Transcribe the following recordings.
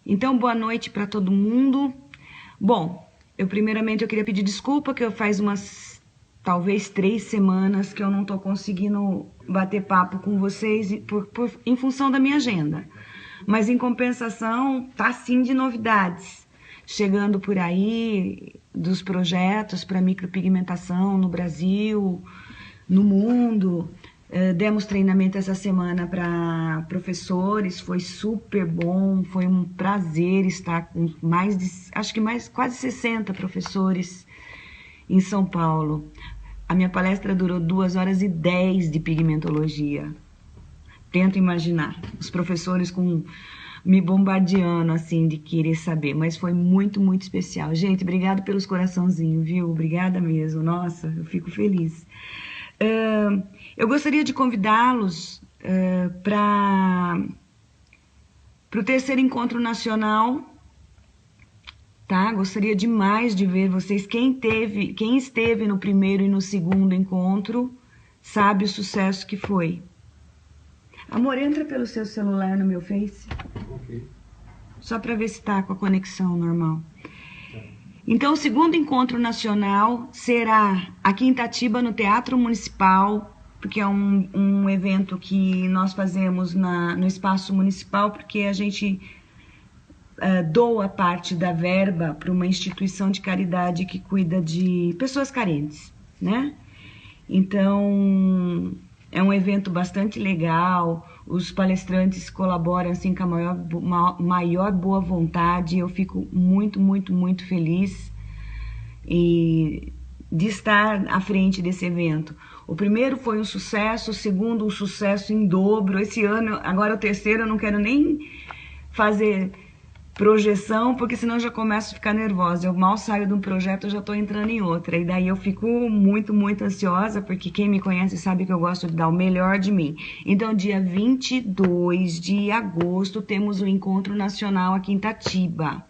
Então, boa noite para todo mundo. Bom, primeiramente eu queria pedir desculpa que faz umas, talvez 3 semanas que eu não estou conseguindo bater papo com vocês em função da minha agenda. Mas em compensação, tá sim de novidades. Chegando por aí dos projetos para micropigmentação no Brasil, no mundo. Demos treinamento essa semana para professores, foi super bom, foi um prazer estar com quase 60 professores em São Paulo. A minha palestra durou 2 horas e 10 de pigmentologia. Tento imaginar, os professores me bombardeando assim de querer saber, mas foi muito, muito especial. Gente, obrigado pelos coraçãozinhos, viu? Obrigada mesmo, nossa, eu fico feliz. Eu gostaria de convidá-los para o terceiro encontro nacional, tá? Gostaria demais de ver vocês. Quem esteve no primeiro e no segundo encontro sabe o sucesso que foi. Amor, entra pelo seu celular no meu Face. Ok. Só para ver se está com a conexão normal. Então, o segundo encontro nacional será aqui em Itatiba, no Teatro Municipal, porque é um evento que nós fazemos no espaço municipal, porque a gente doa parte da verba para uma instituição de caridade que cuida de pessoas carentes, né? Então, é um evento bastante legal, os palestrantes colaboram assim com a maior boa vontade. Eu fico muito, muito, muito feliz de estar à frente desse evento. O primeiro foi um sucesso, o segundo um sucesso em dobro. Esse ano, agora o terceiro, eu não quero nem fazer projeção, porque senão eu já começo a ficar nervosa. Eu mal saio de um projeto, eu já estou entrando em outra. E daí eu fico muito, muito ansiosa, porque quem me conhece sabe que eu gosto de dar o melhor de mim. Então, dia 22 de agosto, temos o Encontro Nacional aqui em Itatiba.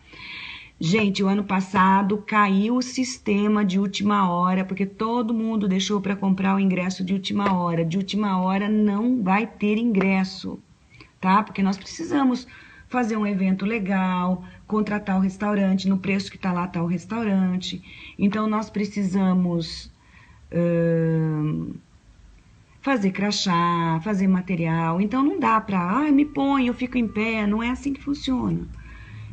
Gente, o ano passado caiu o sistema de última hora, porque todo mundo deixou para comprar o ingresso de última hora. De última hora não vai ter ingresso, tá? Porque nós precisamos fazer um evento legal, contratar o restaurante, no preço que está lá está o restaurante. Então, nós precisamos fazer crachá, fazer material. Então, não dá para, me põe, eu fico em pé. Não é assim que funciona.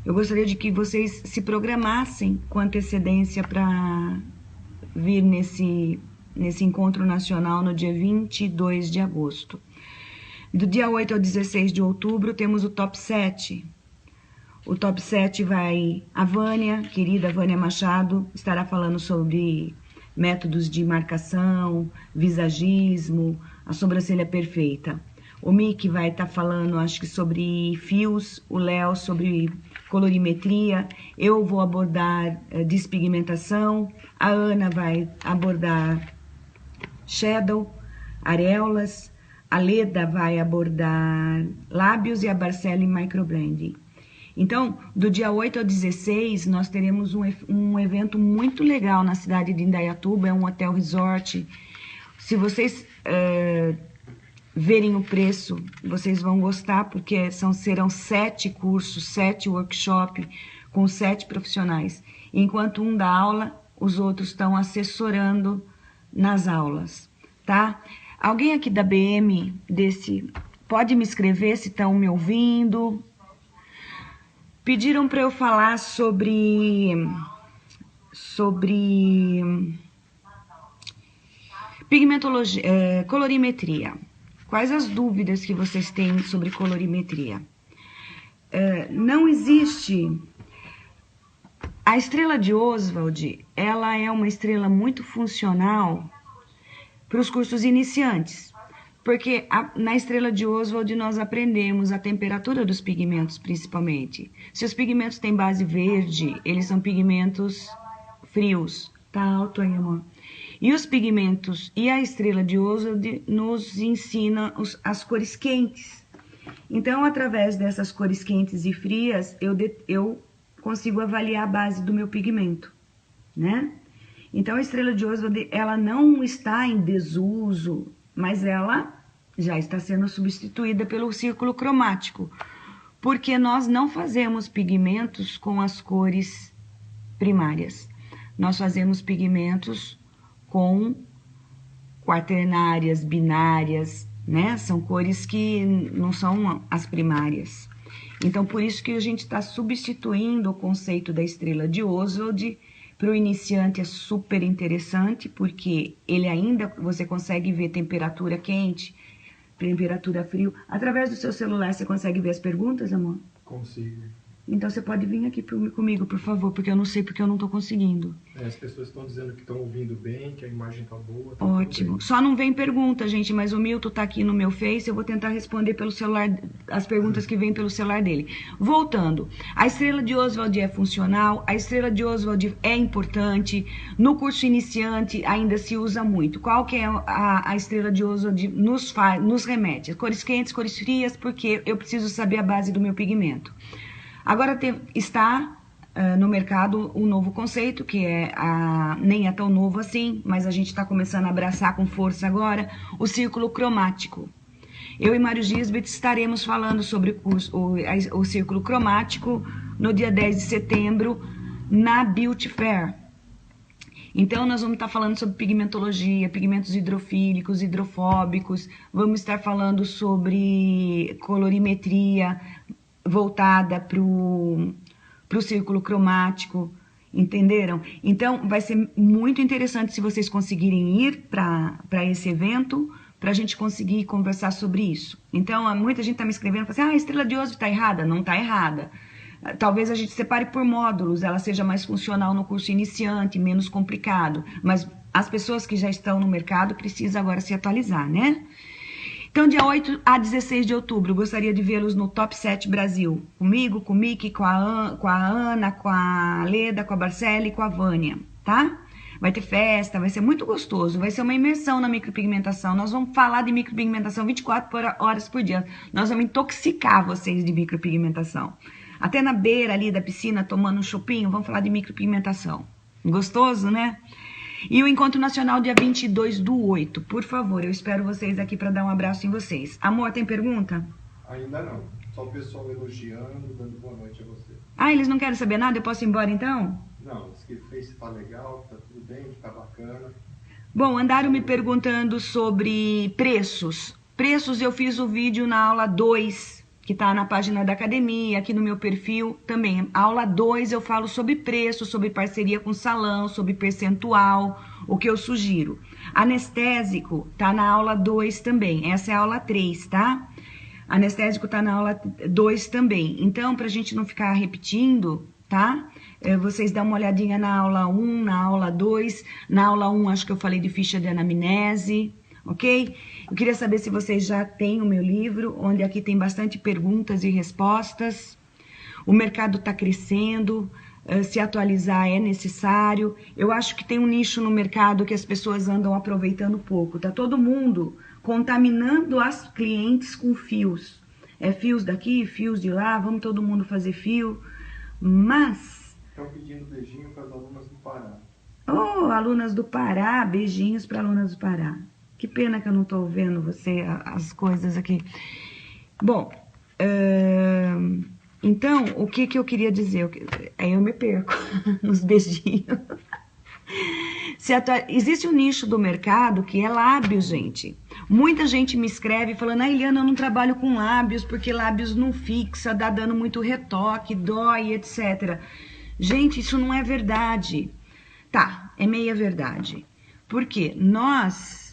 Eu gostaria de que vocês se programassem com antecedência para vir nesse encontro nacional no dia 22 de agosto. Do dia 8 ao 16 de outubro, temos o Top 7. O Top 7 vai a Vânia, querida Vânia Machado, estará falando sobre métodos de marcação, visagismo, a sobrancelha perfeita. O Mick vai estar falando, acho que sobre fios, o Léo sobre colorimetria, eu vou abordar despigmentação, a Ana vai abordar shadow, areolas, a Leda vai abordar lábios e a Barceli microblending. Então, do dia 8 ao 16, nós teremos um evento muito legal na cidade de Indaiatuba, é um hotel resort. Se vocês verem o preço, vocês vão gostar, porque serão 7 cursos, 7 workshops, com 7 profissionais. Enquanto um dá aula, os outros estão assessorando nas aulas, tá? Alguém aqui da BM pode me escrever se estão me ouvindo? Pediram para eu falar sobre pigmentologia, colorimetria. Quais as dúvidas que vocês têm sobre colorimetria? Não existe... A estrela de Oswald, ela é uma estrela muito funcional para os cursos iniciantes, porque na estrela de Oswald nós aprendemos a temperatura dos pigmentos, principalmente. Se os pigmentos têm base verde, eles são pigmentos frios. Tá alto aí, amor. E os pigmentos e a estrela de Oswald nos ensina as cores quentes. Então, através dessas cores quentes e frias, eu consigo avaliar a base do meu pigmento, né? Então, a estrela de Oswald, ela não está em desuso, mas ela já está sendo substituída pelo círculo cromático, porque nós não fazemos pigmentos com as cores primárias. Nós fazemos pigmentos com quaternárias, binárias, né? São cores que não são as primárias. Então, por isso que a gente está substituindo o conceito da estrela de Oswald. Para o iniciante é super interessante, porque ele ainda, você consegue ver temperatura quente, temperatura frio. Através do seu celular, você consegue ver as perguntas, amor? Consigo. Então você pode vir aqui comigo, por favor, porque eu não sei porque eu não estou conseguindo. As pessoas estão dizendo que estão ouvindo bem, que a imagem está boa. Tá ótimo. Só não vem pergunta, gente, mas o Milton está aqui no meu Face, eu vou tentar responder pelo celular, as perguntas que vêm pelo celular dele. Voltando, a estrela de Oswald é funcional, a estrela de Oswald é importante, no curso iniciante ainda se usa muito. Qual que é a estrela de Oswald nos remete? Cores quentes, cores frias, porque eu preciso saber a base do meu pigmento. Agora está no mercado um novo conceito, que nem é tão novo assim, mas a gente está começando a abraçar com força agora, o círculo cromático. Eu e Mário Gisbert estaremos falando sobre o círculo cromático no dia 10 de setembro na Beauty Fair. Então, nós vamos estar falando sobre pigmentologia, pigmentos hidrofílicos, hidrofóbicos, vamos estar falando sobre colorimetria, voltada para o círculo cromático, entenderam? Então, vai ser muito interessante se vocês conseguirem ir para esse evento, para a gente conseguir conversar sobre isso. Então, muita gente está me escrevendo, assim, a estrela de Oswald está errada? Não está errada. Talvez a gente separe por módulos, ela seja mais funcional no curso iniciante, menos complicado, mas as pessoas que já estão no mercado precisam agora se atualizar, né? Então, dia 8 a 16 de outubro, gostaria de vê-los no Top 7 Brasil. Comigo, com o Miki, com a Ana, com a Leda, com a Barceli e com a Vânia, tá? Vai ter festa, vai ser muito gostoso, vai ser uma imersão na micropigmentação. Nós vamos falar de micropigmentação 24 horas por dia. Nós vamos intoxicar vocês de micropigmentação. Até na beira ali da piscina, tomando um chopinho, vamos falar de micropigmentação. Gostoso, né? E o Encontro Nacional dia 22/8. Por favor, eu espero vocês aqui para dar um abraço em vocês. Amor, tem pergunta? Ainda não. Só o pessoal elogiando, dando boa noite a você. Eles não querem saber nada? Eu posso ir embora então? Não, diz que o Face tá legal, tá tudo bem, tá bacana. Bom, andaram me perguntando sobre preços. Preços eu fiz o vídeo na aula 2, que está na página da academia, aqui no meu perfil também. A aula 2 eu falo sobre preço, sobre parceria com salão, sobre percentual, o que eu sugiro. Anestésico está na aula 2 também, essa é a aula 3, tá? Anestésico está na aula 2 também. Então, para a gente não ficar repetindo, tá? Vocês dão uma olhadinha na aula 1, na aula 2. Na aula 1, acho que eu falei de ficha de anamnese, ok? Eu queria saber se vocês já têm o meu livro, onde aqui tem bastante perguntas e respostas. O mercado está crescendo, se atualizar é necessário. Eu acho que tem um nicho no mercado que as pessoas andam aproveitando pouco. Tá todo mundo contaminando as clientes com fios. Fios daqui, fios de lá, vamos todo mundo fazer fio. Mas... Estão pedindo beijinho para as alunas do Pará. Oh, alunas do Pará, beijinhos para alunas do Pará. Que pena que eu não estou vendo as coisas aqui. Bom, então, o que eu queria dizer? Aí eu me perco nos beijinhos. Existe um nicho do mercado que é lábios, gente. Muita gente me escreve falando, Eliana, eu não trabalho com lábios porque lábios não fixa, dá dando muito retoque, dói, etc. Gente, isso não é verdade. Tá, é meia verdade. Por quê? Nós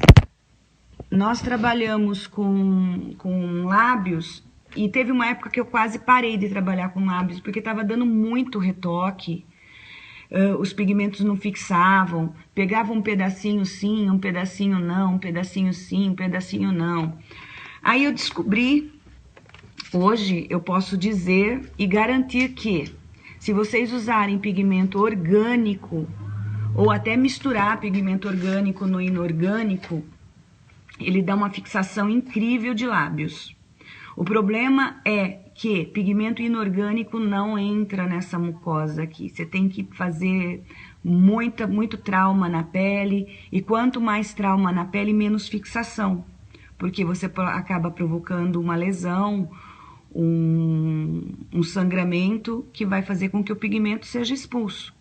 trabalhamos com lábios e teve uma época que eu quase parei de trabalhar com lábios porque estava dando muito retoque. Os pigmentos não fixavam, pegava um pedacinho sim, um pedacinho não, um pedacinho sim, um pedacinho não. Aí eu descobri, hoje eu posso dizer e garantir que se vocês usarem pigmento orgânico ou até misturar pigmento orgânico no inorgânico, ele dá uma fixação incrível de lábios. O problema é que pigmento inorgânico não entra nessa mucosa aqui. Você tem que fazer muito trauma na pele. E quanto mais trauma na pele, menos fixação. Porque você acaba provocando uma lesão um sangramento que vai fazer com que o pigmento seja expulso.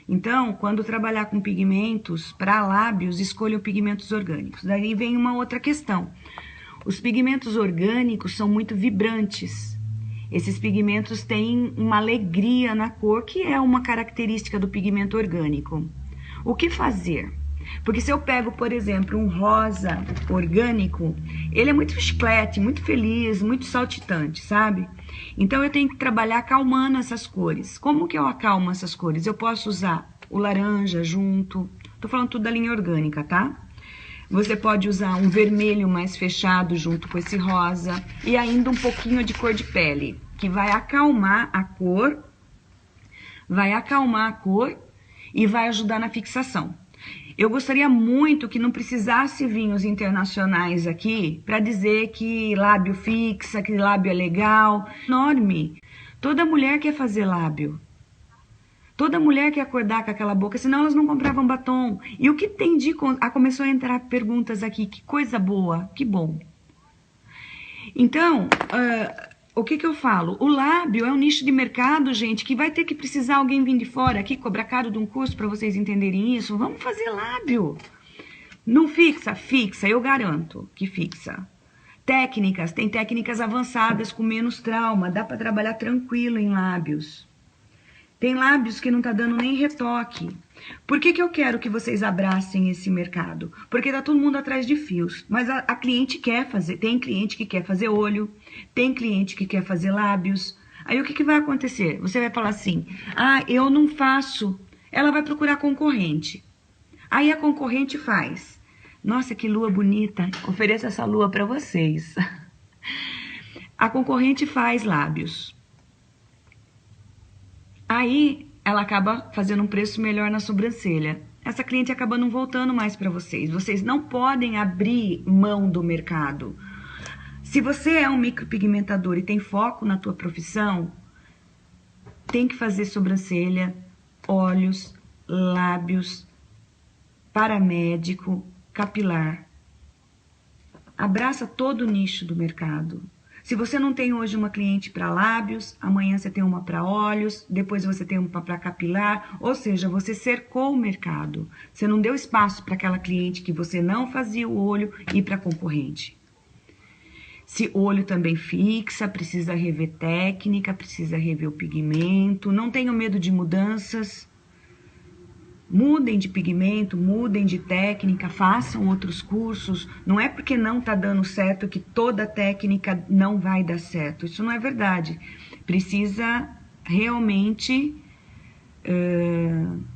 Então, quando trabalhar com pigmentos para lábios, escolham pigmentos orgânicos. Daí vem uma outra questão. Os pigmentos orgânicos são muito vibrantes. Esses pigmentos têm uma alegria na cor, que é uma característica do pigmento orgânico. O que fazer? Porque se eu pego, por exemplo, um rosa orgânico, ele é muito chiclete, muito feliz, muito saltitante, sabe? Então eu tenho que trabalhar acalmando essas cores. Como que eu acalmo essas cores? Eu posso usar o laranja junto, tô falando tudo da linha orgânica, tá? Você pode usar um vermelho mais fechado junto com esse rosa e ainda um pouquinho de cor de pele, que vai acalmar a cor e vai ajudar na fixação. Eu gostaria muito que não precisasse vir os internacionais aqui para dizer que lábio fixa, que lábio é legal. Enorme. Toda mulher quer fazer lábio. Toda mulher quer acordar com aquela boca, senão elas não compravam batom. E o que tem de... começou a entrar perguntas aqui, que coisa boa, que bom. Então, o que eu falo? O lábio é um nicho de mercado, gente, que vai ter que precisar alguém vir de fora aqui, cobrar caro de um curso para vocês entenderem isso. Vamos fazer lábio. Não fixa? Fixa, eu garanto que fixa. Técnicas, tem técnicas avançadas com menos trauma, dá para trabalhar tranquilo em lábios. Tem lábios que não tá dando nem retoque. Por que eu quero que vocês abracem esse mercado? Porque tá todo mundo atrás de fios. Mas a cliente quer fazer. Tem cliente que quer fazer olho. Tem cliente que quer fazer lábios. Aí o que vai acontecer? Você vai falar assim, eu não faço. Ela vai procurar concorrente. Aí a concorrente faz. Nossa, que lua bonita. Ofereço essa lua para vocês. A concorrente faz lábios. Aí ela acaba fazendo um preço melhor na sobrancelha. Essa cliente acaba não voltando mais para vocês. Vocês não podem abrir mão do mercado. Se você é um micropigmentador e tem foco na tua profissão, tem que fazer sobrancelha, olhos, lábios, paramédico, capilar. Abraça todo o nicho do mercado. Se você não tem hoje uma cliente para lábios, amanhã você tem uma para olhos, depois você tem uma para capilar, ou seja, você cercou o mercado. Você não deu espaço para aquela cliente que você não fazia o olho e para concorrente. Se olho também fixa, precisa rever técnica, precisa rever o pigmento, não tenham medo de mudanças. Mudem de pigmento, mudem de técnica, façam outros cursos. Não é porque não está dando certo que toda técnica não vai dar certo. Isso não é verdade. Precisa realmente...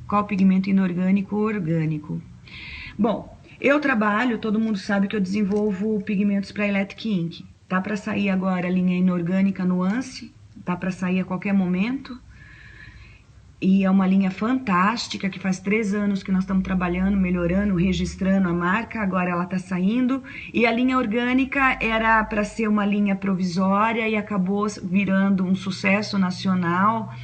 qual pigmento inorgânico ou orgânico? Bom, eu trabalho, todo mundo sabe que eu desenvolvo pigmentos para Electric Ink. Tá para sair agora a linha inorgânica Nuance, tá para sair a qualquer momento. E é uma linha fantástica, que faz 3 anos que nós estamos trabalhando, melhorando, registrando a marca, agora ela está saindo. E a linha orgânica era para ser uma linha provisória e acabou virando um sucesso nacional,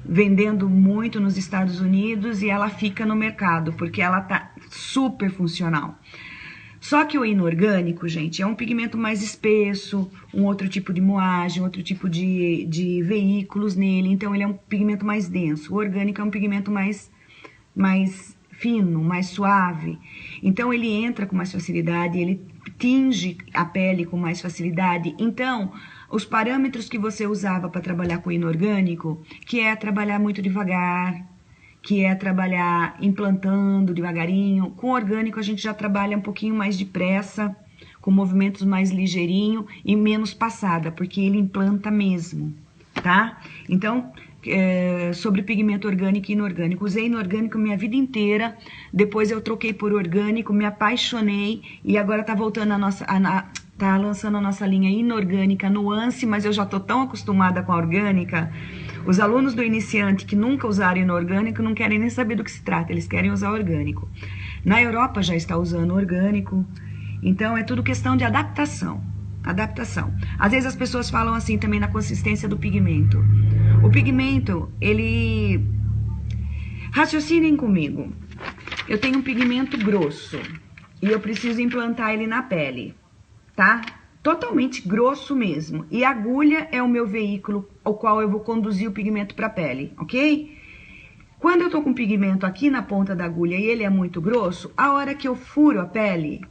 vendendo muito nos Estados Unidos, e ela fica no mercado, porque ela está super funcional. Só que o inorgânico, gente, é um pigmento mais espesso, um outro tipo de moagem, outro tipo de veículos nele, então ele é um pigmento mais denso. O orgânico é um pigmento mais fino, mais suave, então ele entra com mais facilidade, ele tinge a pele com mais facilidade. Então, os parâmetros que você usava para trabalhar com inorgânico, que é trabalhar muito devagar, que é trabalhar implantando devagarinho. Com orgânico a gente já trabalha um pouquinho mais depressa, com movimentos mais ligeirinho e menos passada, porque ele implanta mesmo, tá? Então, sobre pigmento orgânico e inorgânico, usei inorgânico minha vida inteira, depois eu troquei por orgânico, me apaixonei e agora tá voltando tá lançando a nossa linha inorgânica Nuance, mas eu já tô tão acostumada com a orgânica. Os alunos do iniciante que nunca usaram inorgânico não querem nem saber do que se trata, eles querem usar orgânico. Na Europa já está usando orgânico, então é tudo questão de adaptação. Adaptação. Às vezes as pessoas falam assim também na consistência do pigmento. O pigmento, ele... Raciocinem comigo. Eu tenho um pigmento grosso e eu preciso implantar ele na pele, tá? totalmente grosso mesmo. E a agulha é o meu veículo ao qual eu vou conduzir o pigmento para a pele, ok? Quando eu tô com o pigmento aqui na ponta da agulha e ele é muito grosso, a hora que eu furo a pele,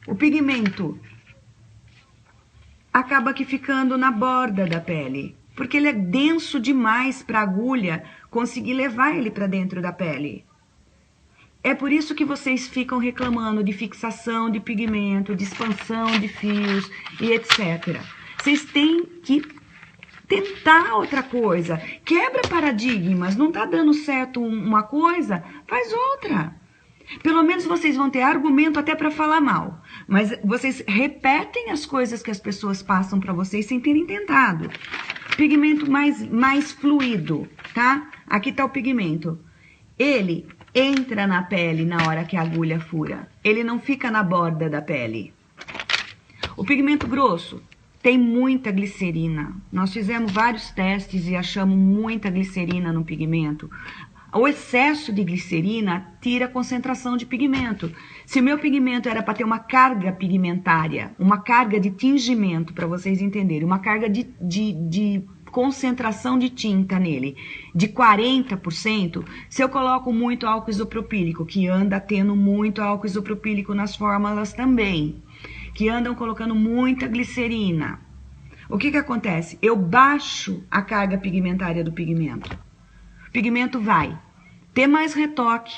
o pigmento acaba que ficando na borda da pele, porque ele é denso demais para a agulha conseguir levar ele para dentro da pele. É por isso que vocês ficam reclamando de fixação de pigmento, de expansão de fios e etc. Vocês têm que tentar outra coisa. Quebra paradigmas. Não tá dando certo uma coisa, faz outra. Pelo menos vocês vão ter argumento até para falar mal. Mas vocês repetem as coisas que as pessoas passam para vocês sem terem tentado. Pigmento mais fluido, tá? Aqui tá o pigmento. Ele entra na pele na hora que a agulha fura. Ele não fica na borda da pele. O pigmento grosso tem muita glicerina. Nós fizemos vários testes e achamos muita glicerina no pigmento. O excesso de glicerina tira a concentração de pigmento. Se o meu pigmento era para ter uma carga pigmentária, uma carga de tingimento, para vocês entenderem, uma carga de concentração de tinta nele de 40%, se eu coloco muito álcool isopropílico, que anda tendo muito álcool isopropílico nas fórmulas também, que andam colocando muita glicerina, o que acontece? Eu baixo a carga pigmentária do pigmento. O pigmento vai ter mais retoque,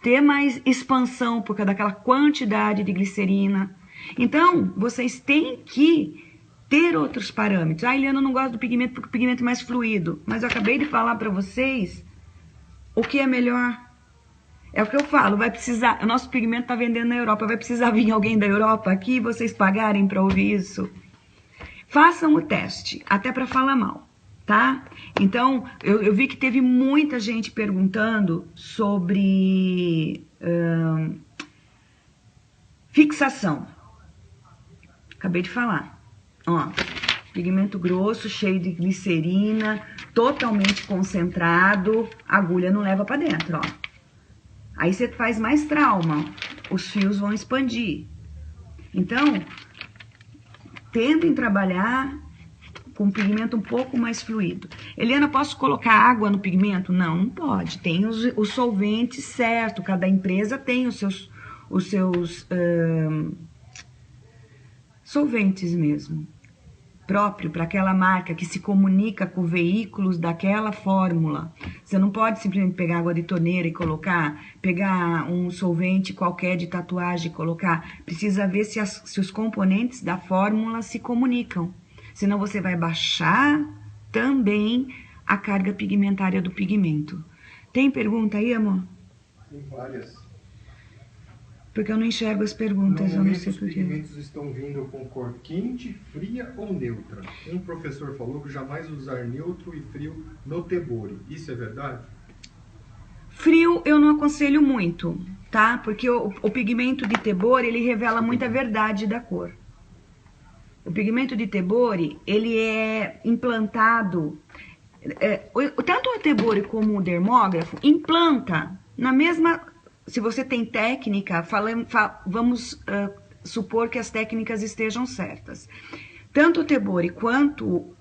ter mais expansão por causa daquela quantidade de glicerina. Então, vocês têm que ter outros parâmetros. Ah, Eliana, eu não gosto do pigmento porque o pigmento é mais fluido. Mas eu acabei de falar para vocês o que é melhor. É o que eu falo, vai precisar... O nosso pigmento está vendendo na Europa. Vai precisar vir alguém da Europa aqui e vocês pagarem para ouvir isso. Façam o teste, até para falar mal, tá? Então, eu vi que teve muita gente perguntando sobre fixação. Acabei de falar. Ó, pigmento grosso, cheio de glicerina, totalmente concentrado, a agulha não leva para dentro, ó. Aí você faz mais trauma, os fios vão expandir. Então, tentem trabalhar com pigmento um pouco mais fluido. Eliana, posso colocar água no pigmento? Não, não pode. Tem os solventes certo, cada empresa tem os seus solventes mesmo, próprio para aquela marca que se comunica com veículos daquela fórmula. Você não pode simplesmente pegar água de torneira e colocar, pegar um solvente qualquer de tatuagem e colocar. Precisa ver se os componentes da fórmula se comunicam. Senão você vai baixar também a carga pigmentária do pigmento. Tem pergunta aí, amor? Tem várias. Porque eu não enxergo as perguntas, eu não sei os porquê. Os pigmentos estão vindo com cor quente, fria ou neutra. Um professor falou que jamais usar neutro e frio no tebori. Isso é verdade? Frio eu não aconselho muito, tá? Porque o pigmento de tebori, ele revela muita verdade da cor. O pigmento de tebori, ele é implantado... tanto o tebori como o dermógrafo implanta na mesma... Se você tem técnica, vamos supor que as técnicas estejam certas. Tanto o tebori quanto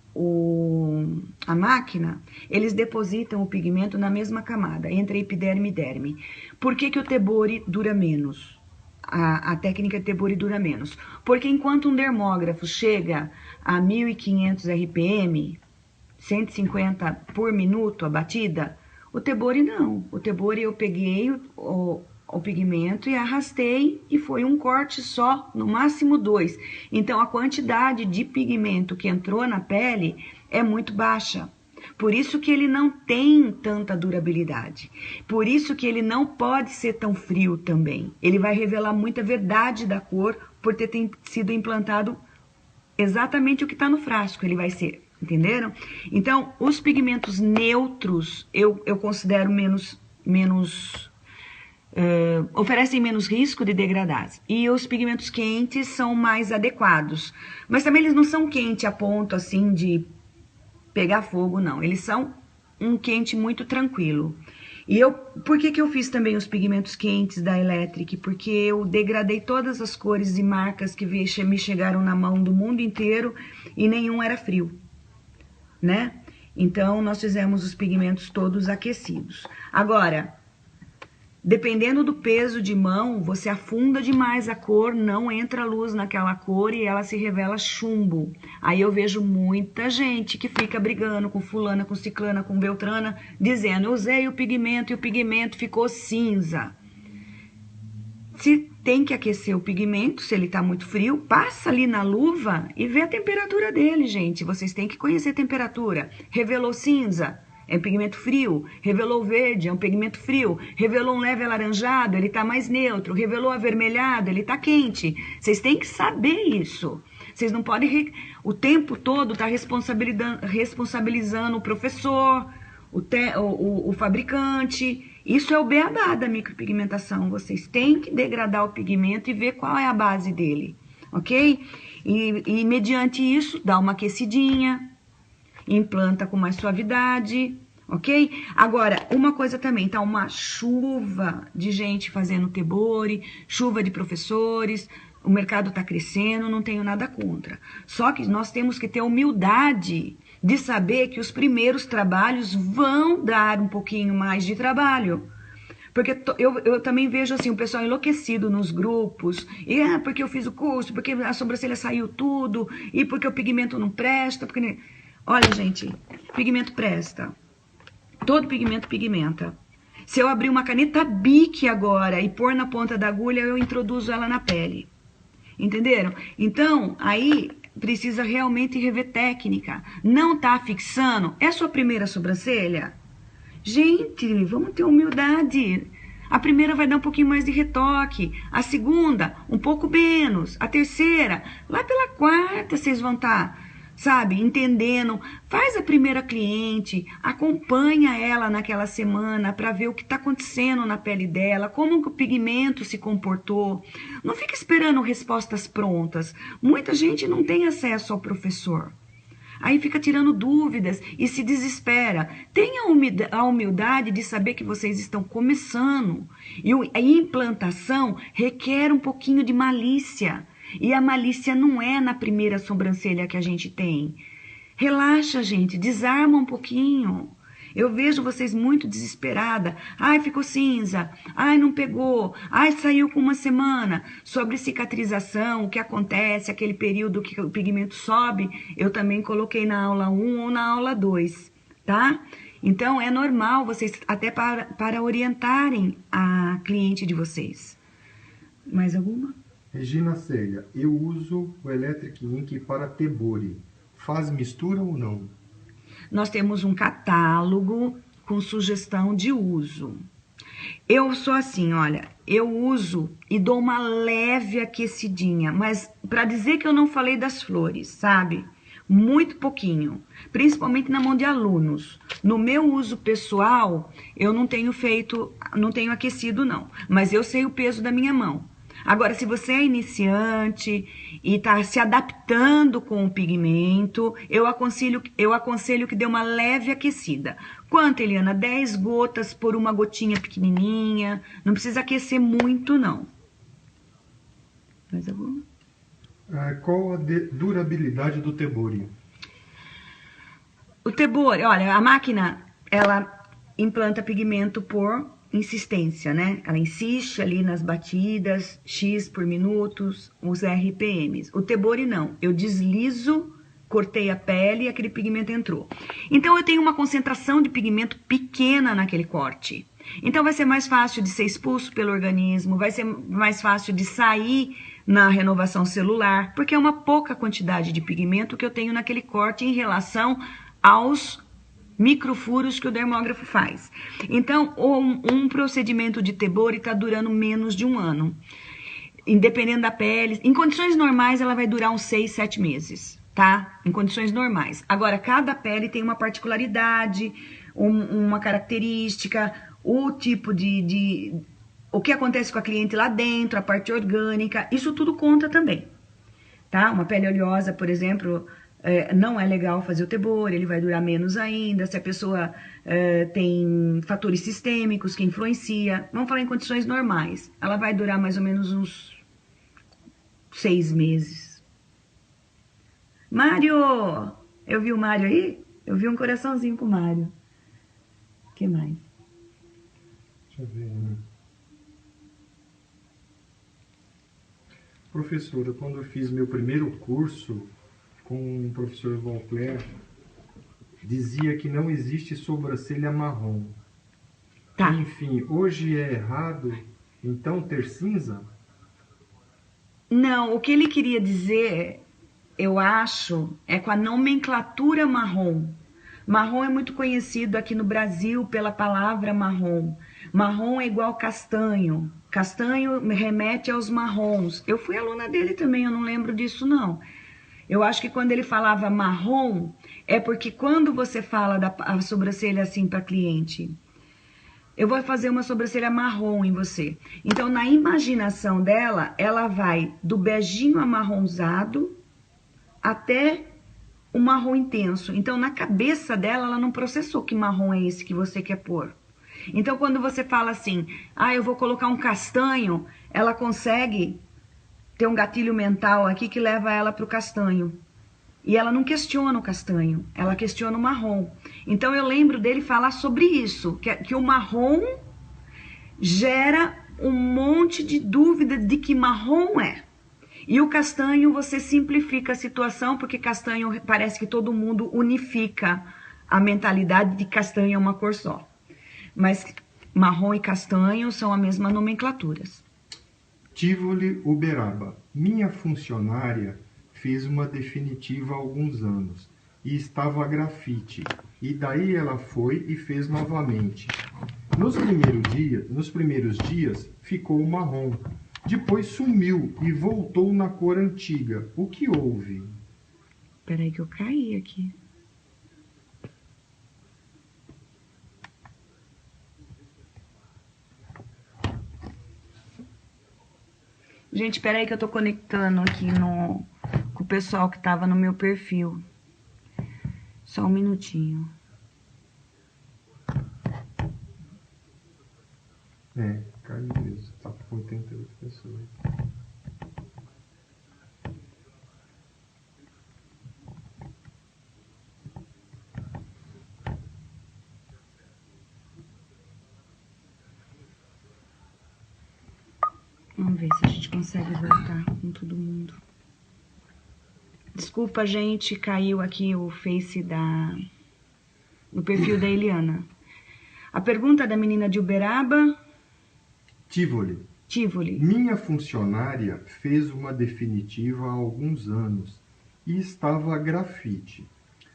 a máquina, eles depositam o pigmento na mesma camada, entre epiderme e derme. Por que o tebori dura menos? A técnica de tebori dura menos. Porque enquanto um dermógrafo chega a 1500 RPM, 150 por minuto a batida, o tebori não. O tebori eu peguei o pigmento e arrastei e foi um corte só, no máximo 2. Então a quantidade de pigmento que entrou na pele é muito baixa. Por isso que ele não tem tanta durabilidade. Por isso que ele não pode ser tão frio também. Ele vai revelar muita verdade da cor por ter sido implantado exatamente o que está no frasco. Ele vai ser, entenderam? Então, os pigmentos neutros eu considero oferecem menos risco de degradar. E os pigmentos quentes são mais adequados. Mas também eles não são quentes a ponto assim de pegar fogo, não. Eles são um quente muito tranquilo. Por que eu fiz também os pigmentos quentes da Electric? Porque eu degradei todas as cores e marcas que me chegaram na mão do mundo inteiro e nenhum era frio, né? Então, nós fizemos os pigmentos todos aquecidos. Agora, dependendo do peso de mão, você afunda demais a cor, não entra luz naquela cor e ela se revela chumbo. Aí eu vejo muita gente que fica brigando com fulana, com ciclana, com beltrana, dizendo, eu usei o pigmento e o pigmento ficou cinza. Se tem que aquecer o pigmento, se ele tá muito frio, passa ali na luva e vê a temperatura dele, gente. Vocês têm que conhecer a temperatura. Revelou cinza, é um pigmento frio. Revelou verde, é um pigmento frio. Revelou um leve alaranjado, ele tá mais neutro. Revelou avermelhado, ele tá quente. Vocês têm que saber isso. Vocês não podem o tempo todo tá responsabilizando o professor, o fabricante. Isso é o beabá da micropigmentação. Vocês têm que degradar o pigmento e ver qual é a base dele, ok? E mediante isso, dá uma aquecidinha, implanta com mais suavidade, ok? Agora, uma coisa também, tá uma chuva de gente fazendo tebori, chuva de professores, o mercado tá crescendo, não tenho nada contra. Só que nós temos que ter humildade de saber que os primeiros trabalhos vão dar um pouquinho mais de trabalho. Porque eu também vejo assim, o pessoal enlouquecido nos grupos, e porque eu fiz o curso, porque a sobrancelha saiu tudo, e porque o pigmento não presta, porque... Olha, gente, pigmento presta. Todo pigmento pigmenta. Se eu abrir uma caneta Bic agora e pôr na ponta da agulha, eu introduzo ela na pele. Entenderam? Então, aí precisa realmente rever técnica. Não tá fixando? É sua primeira sobrancelha? Gente, vamos ter humildade. A primeira vai dar um pouquinho mais de retoque. A segunda, um pouco menos. A terceira, lá pela quarta vocês vão estar, sabe, entendendo. Faz a primeira cliente, acompanha ela naquela semana para ver o que está acontecendo na pele dela, como o pigmento se comportou. Não fica esperando respostas prontas. Muita gente não tem acesso ao professor. Aí fica tirando dúvidas e se desespera. Tenha a humildade de saber que vocês estão começando. E a implantação requer um pouquinho de malícia. E a malícia não é na primeira sobrancelha que a gente tem. Relaxa, gente, desarma um pouquinho. Eu vejo vocês muito desesperada. Ai, ficou cinza. Ai, não pegou. Ai, saiu com uma semana. Sobre cicatrização, o que acontece, aquele período que o pigmento sobe, eu também coloquei na aula 1 ou na aula 2, tá? Então, é normal vocês, até para orientarem a cliente de vocês. Mais alguma? Regina Célia, eu uso o Electric Ink para tebori. Faz mistura ou não? Nós temos um catálogo com sugestão de uso. Eu sou assim, olha, eu uso e dou uma leve aquecidinha, mas para dizer que eu não falei das flores, sabe? Muito pouquinho, principalmente na mão de alunos. No meu uso pessoal, eu não tenho aquecido não, mas eu sei o peso da minha mão. Agora, se você é iniciante e está se adaptando com o pigmento, eu aconselho que dê uma leve aquecida. Quanto, Eliana? 10 gotas por uma gotinha pequenininha. Não precisa aquecer muito, não. Mais alguma? Qual a durabilidade do tebori? O tebori, olha, a máquina, ela implanta pigmento por insistência, né? Ela insiste ali nas batidas, X por minutos, os RPMs. O tebori não, eu deslizo, cortei a pele e aquele pigmento entrou. Então eu tenho uma concentração de pigmento pequena naquele corte. Então vai ser mais fácil de ser expulso pelo organismo, vai ser mais fácil de sair na renovação celular, porque é uma pouca quantidade de pigmento que eu tenho naquele corte em relação aos microfuros que o dermógrafo faz. Então, um procedimento de tebori está durando menos de um ano. Independendo da pele. Em condições normais, ela vai durar uns 6, 7 meses, tá? Em condições normais. Agora, cada pele tem uma particularidade, uma característica, o tipo o que acontece com a cliente lá dentro, a parte orgânica, isso tudo conta também, tá? Uma pele oleosa, por exemplo, não é legal fazer o tebor, ele vai durar menos ainda. Se a pessoa tem fatores sistêmicos que influencia, vamos falar em condições normais, ela vai durar mais ou menos uns 6 meses. Mário! Eu vi o Mário aí? Eu vi um coraçãozinho com o Mário. O que mais? Deixa eu ver. Professora, quando eu fiz meu primeiro curso com o professor Valcler, dizia que não existe sobrancelha marrom. Tá. Enfim, hoje é errado, então, ter cinza? Não, o que ele queria dizer, eu acho, é com a nomenclatura marrom. Marrom é muito conhecido aqui no Brasil pela palavra marrom. Marrom é igual castanho. Castanho remete aos marrons. Eu fui aluna dele também, eu não lembro disso não. Eu acho que quando ele falava marrom, é porque quando você fala a sobrancelha assim para cliente, eu vou fazer uma sobrancelha marrom em você. Então, na imaginação dela, ela vai do beijinho amarronzado até o marrom intenso. Então, na cabeça dela, ela não processou que marrom é esse que você quer pôr. Então, quando você fala assim, eu vou colocar um castanho, ela consegue ter um gatilho mental aqui que leva ela para o castanho. E ela não questiona o castanho, ela questiona o marrom. Então, eu lembro dele falar sobre isso, que o marrom gera um monte de dúvida de que marrom é. E o castanho, você simplifica a situação, porque castanho parece que todo mundo unifica a mentalidade de castanho é uma cor só. Mas marrom e castanho são a mesma nomenclatura. Tivoli Uberaba. Minha funcionária fez uma definitiva há alguns anos e estava grafite. E daí ela foi e fez novamente. Nos primeiros dias ficou marrom. Depois sumiu e voltou na cor antiga. O que houve? Peraí que eu caí aqui. Gente, peraí que eu tô conectando aqui com o pessoal que tava no meu perfil. Só um minutinho. Caiu mesmo. Tá com 88 pessoas. Vamos ver se a gente consegue voltar com todo mundo. Desculpa, gente, caiu aqui o Face no perfil da Eliana. A pergunta da menina de Uberaba... Tivoli. Minha funcionária fez uma definitiva há alguns anos e estava grafite.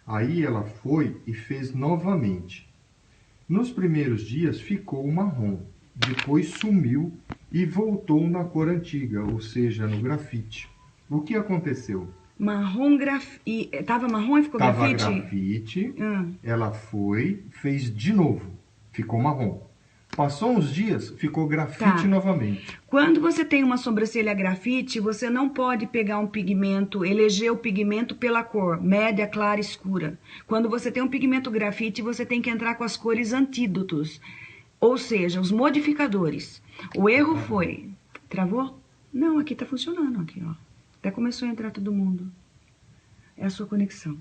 Aí ela foi e fez novamente. Nos primeiros dias ficou marrom, depois sumiu e voltou na cor antiga, ou seja, no grafite. O que aconteceu? Marrom grafite. Tava marrom e ficou grafite? Tava grafite, ela foi, fez de novo, ficou marrom. Passou uns dias, ficou grafite novamente. Quando você tem uma sobrancelha grafite, você não pode pegar um pigmento, eleger o pigmento pela cor, média, clara, escura. Quando você tem um pigmento grafite, você tem que entrar com as cores antídotos, ou seja, os modificadores. O erro foi... Travou? Não, aqui tá funcionando, aqui, ó. Até começou a entrar todo mundo. É a sua conexão.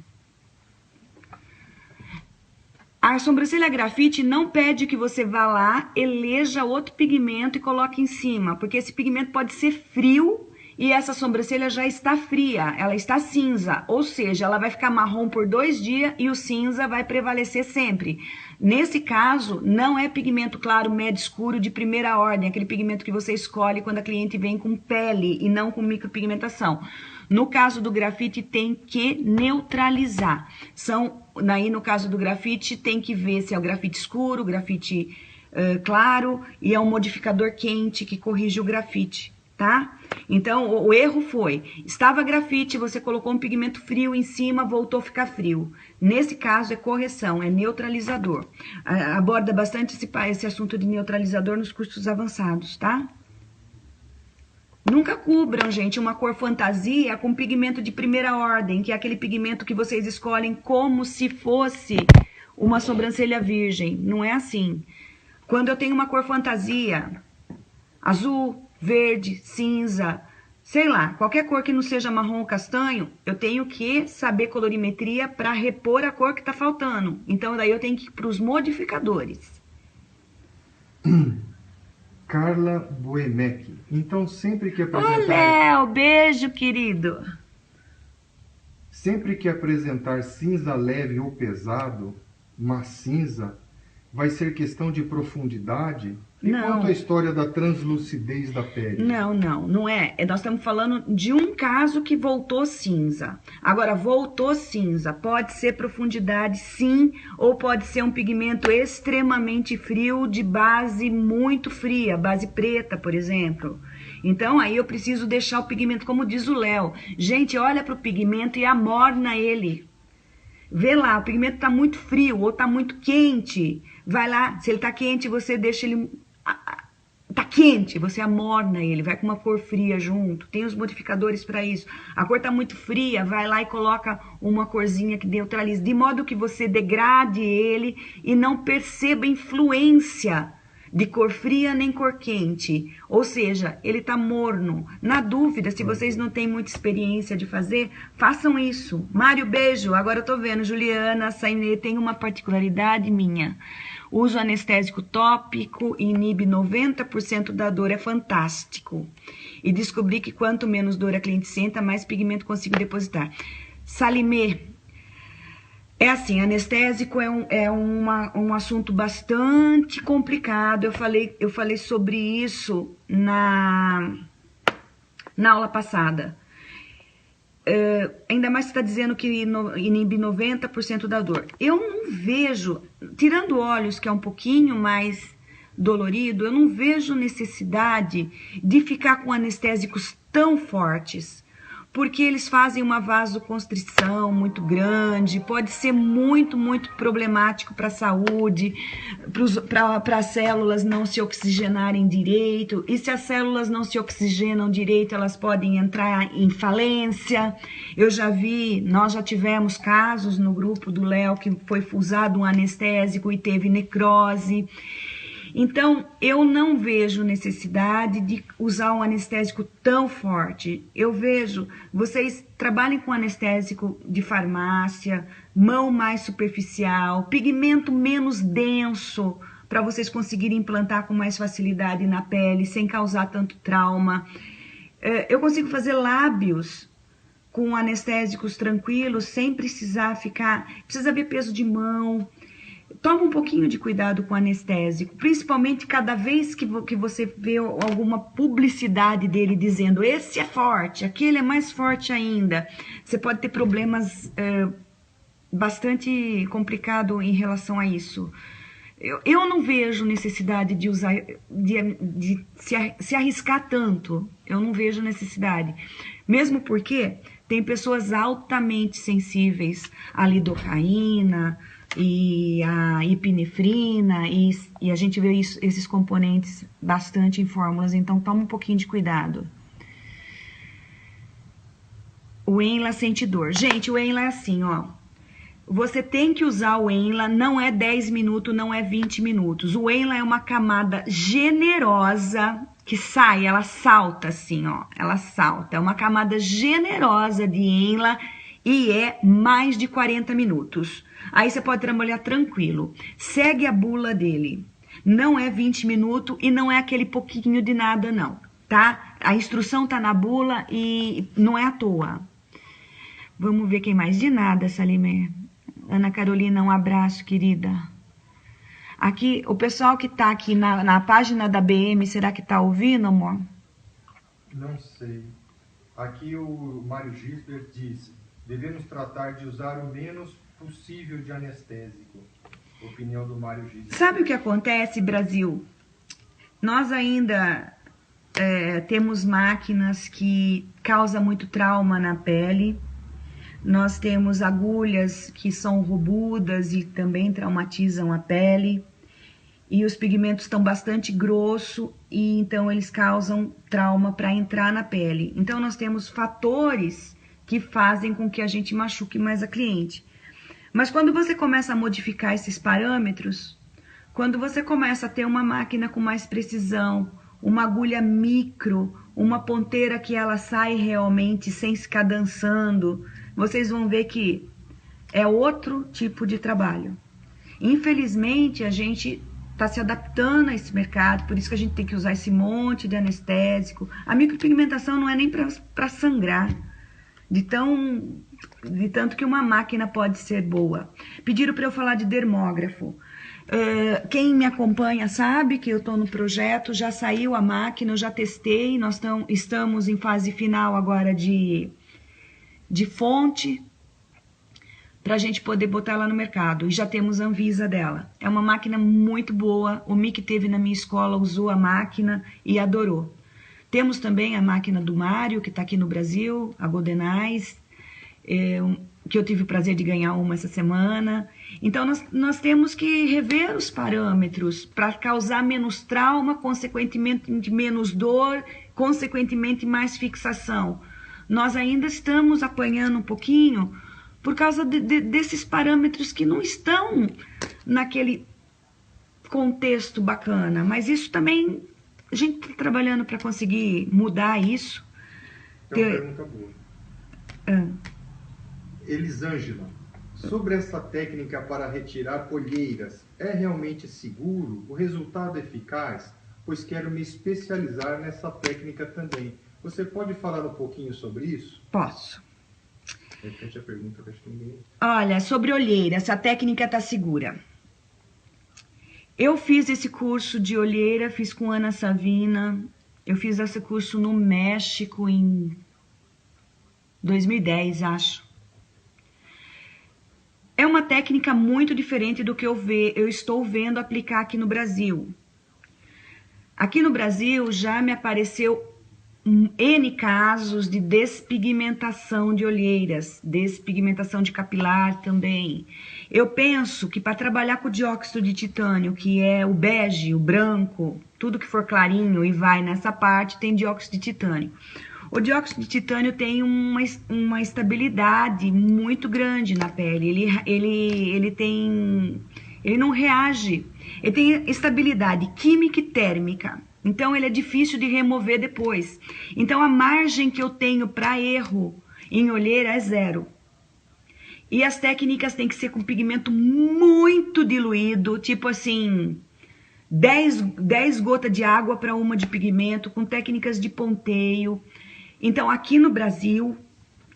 A sobrancelha grafite não pede que você vá lá, eleja outro pigmento e coloque em cima, porque esse pigmento pode ser frio e essa sobrancelha já está fria, ela está cinza, ou seja, ela vai ficar marrom por 2 dias e o cinza vai prevalecer sempre. Nesse caso, não é pigmento claro, médio, escuro de primeira ordem, aquele pigmento que você escolhe quando a cliente vem com pele e não com micropigmentação. No caso do grafite, tem que neutralizar. Aí, no caso do grafite, tem que ver se é o grafite escuro, grafite claro, e é um modificador quente que corrige o grafite, tá? Então, o erro foi, estava grafite, você colocou um pigmento frio em cima, voltou a ficar frio. Nesse caso, é correção, é neutralizador. Aborda bastante esse assunto de neutralizador nos cursos avançados, tá? Nunca cubram, gente, uma cor fantasia com pigmento de primeira ordem, que é aquele pigmento que vocês escolhem como se fosse uma sobrancelha virgem. Não é assim. Quando eu tenho uma cor fantasia, azul, verde, cinza, sei lá, qualquer cor que não seja marrom ou castanho, eu tenho que saber colorimetria para repor a cor que está faltando. Então, daí eu tenho que ir para os modificadores. Carla Buemec. Então, sempre que apresentar... Ô, Léo, beijo, querido. Sempre que apresentar cinza leve ou pesado, mas cinza, vai ser questão de profundidade? E quanto à história da translucidez da pele? Não é. Nós estamos falando de um caso que voltou cinza. Agora, voltou cinza. Pode ser profundidade, sim, ou pode ser um pigmento extremamente frio de base muito fria, base preta, por exemplo. Então, aí eu preciso deixar o pigmento, como diz o Léo. Gente, olha para o pigmento e amorna ele. Vê lá, o pigmento está muito frio ou está muito quente. Vai lá, se ele está quente, você deixa ele... Tá quente, você amorna ele, vai com uma cor fria junto. Tem os modificadores para isso. A cor tá muito fria, vai lá e coloca uma corzinha que neutraliza, de modo que você degrade ele e não perceba influência de cor fria nem cor quente. Ou seja, ele tá morno. Na dúvida, se vocês não têm muita experiência de fazer, façam isso. Mário, beijo. Agora eu tô vendo, Juliana, Sainê, tem uma particularidade minha. Uso anestésico tópico, inibe 90% da dor, é fantástico. E descobri que quanto menos dor a cliente senta, mais pigmento consigo depositar. Salimê, é assim, anestésico é um assunto bastante complicado. Eu falei sobre isso na aula passada. Ainda mais que está dizendo que inibe 90% da dor. Eu não vejo, tirando olhos, que é um pouquinho mais dolorido, eu não vejo necessidade de ficar com anestésicos tão fortes, porque eles fazem uma vasoconstrição muito grande, pode ser muito, muito problemático para a saúde, para as células não se oxigenarem direito, e se as células não se oxigenam direito, elas podem entrar em falência. Eu já vi, nós já tivemos casos no grupo do Léo que foi usado um anestésico e teve necrose. Então, eu não vejo necessidade de usar um anestésico tão forte. Eu vejo, vocês trabalhem com anestésico de farmácia, mão mais superficial, pigmento menos denso, para vocês conseguirem implantar com mais facilidade na pele, sem causar tanto trauma. Eu consigo fazer lábios com anestésicos tranquilos, sem precisar precisa ver peso de mão. Toma um pouquinho de cuidado com o anestésico, principalmente cada vez que você vê alguma publicidade dele dizendo esse é forte, aquele é mais forte ainda. Você pode ter problemas bastante complicados em relação a isso. Eu não vejo necessidade de usar, de se arriscar tanto. Eu não vejo necessidade. Mesmo porque tem pessoas altamente sensíveis à lidocaína e a epinefrina, e a gente vê esses componentes bastante em fórmulas, então toma um pouquinho de cuidado. O Enla sente dor. Gente, o Enla é assim, ó. Você tem que usar o Enla, não é 10 minutos, não é 20 minutos. O Enla é uma camada generosa que sai, ela salta assim, ó. Ela salta, é uma camada generosa de Enla e é mais de 40 minutos. Aí você pode trabalhar tranquilo. Segue a bula dele. Não é 20 minutos e não é aquele pouquinho de nada, não, tá? A instrução tá na bula e não é à toa. Vamos ver quem mais. De nada, Salimé. Ana Carolina, um abraço, querida. Aqui, o pessoal que tá aqui na página da BM, será que tá ouvindo, amor? Não sei. Aqui o Mário Gisbert diz: devemos tratar de usar o menos possível de anestésico. Opinião do Mário Gisbert. Sabe o que acontece, Brasil? Nós ainda temos máquinas que causam muito trauma na pele. Nós temos agulhas que são robudas e também traumatizam a pele. e os pigmentos estão bastante grossos e então eles causam trauma para entrar na pele. Então nós temos fatores que fazem com que a gente machuque mais a cliente. Mas quando você começa a modificar esses parâmetros, quando você começa a ter uma máquina com mais precisão, uma agulha micro, uma ponteira que ela sai realmente sem ficar dançando, vocês vão ver que é outro tipo de trabalho. Infelizmente, a gente está se adaptando a esse mercado, por isso que a gente tem que usar esse monte de anestésico. A micropigmentação não é nem para sangrar, de tanto que uma máquina pode ser boa. Pediram para eu falar de dermógrafo. Quem me acompanha sabe que eu estou no projeto, já saiu a máquina, eu já testei, nós estamos em fase final agora de fonte, para a gente poder botar ela no mercado. E já temos a Anvisa dela. É uma máquina muito boa, o Mick teve na minha escola, usou a máquina e adorou. Temos também a máquina do Mário, que está aqui no Brasil, a GoldenEyes, que eu tive o prazer de ganhar uma essa semana. Então nós temos que rever os parâmetros para causar menos trauma, consequentemente menos dor, consequentemente mais fixação. Nós ainda estamos apanhando um pouquinho por causa desses parâmetros que não estão naquele contexto bacana. Mas isso também, a gente está trabalhando para conseguir mudar isso. Tem uma pergunta boa. Elisângela, sobre essa técnica para retirar olheiras, é realmente seguro? O resultado é eficaz? Pois quero me especializar nessa técnica também. Você pode falar um pouquinho sobre isso? Posso. Repete a pergunta, que acho que ninguém... Olha, sobre olheira, essa técnica tá segura. Eu fiz esse curso de olheira, fiz com Ana Savina. Eu fiz esse curso no México em 2010, acho. É uma técnica muito diferente do que eu estou vendo aplicar aqui no Brasil. Aqui no Brasil já me apareceu N casos de despigmentação de olheiras, despigmentação de capilar também. Eu penso que para trabalhar com o dióxido de titânio, que é o bege, o branco, tudo que for clarinho e vai nessa parte, tem dióxido de titânio. O dióxido de titânio tem uma estabilidade muito grande na pele. Ele não reage. Ele tem estabilidade química e térmica. Então, ele é difícil de remover depois. Então, a margem que eu tenho para erro em olheira é zero. E as técnicas têm que ser com pigmento muito diluído, tipo assim, 10 gotas de água para uma de pigmento, com técnicas de ponteio. Então, aqui no Brasil,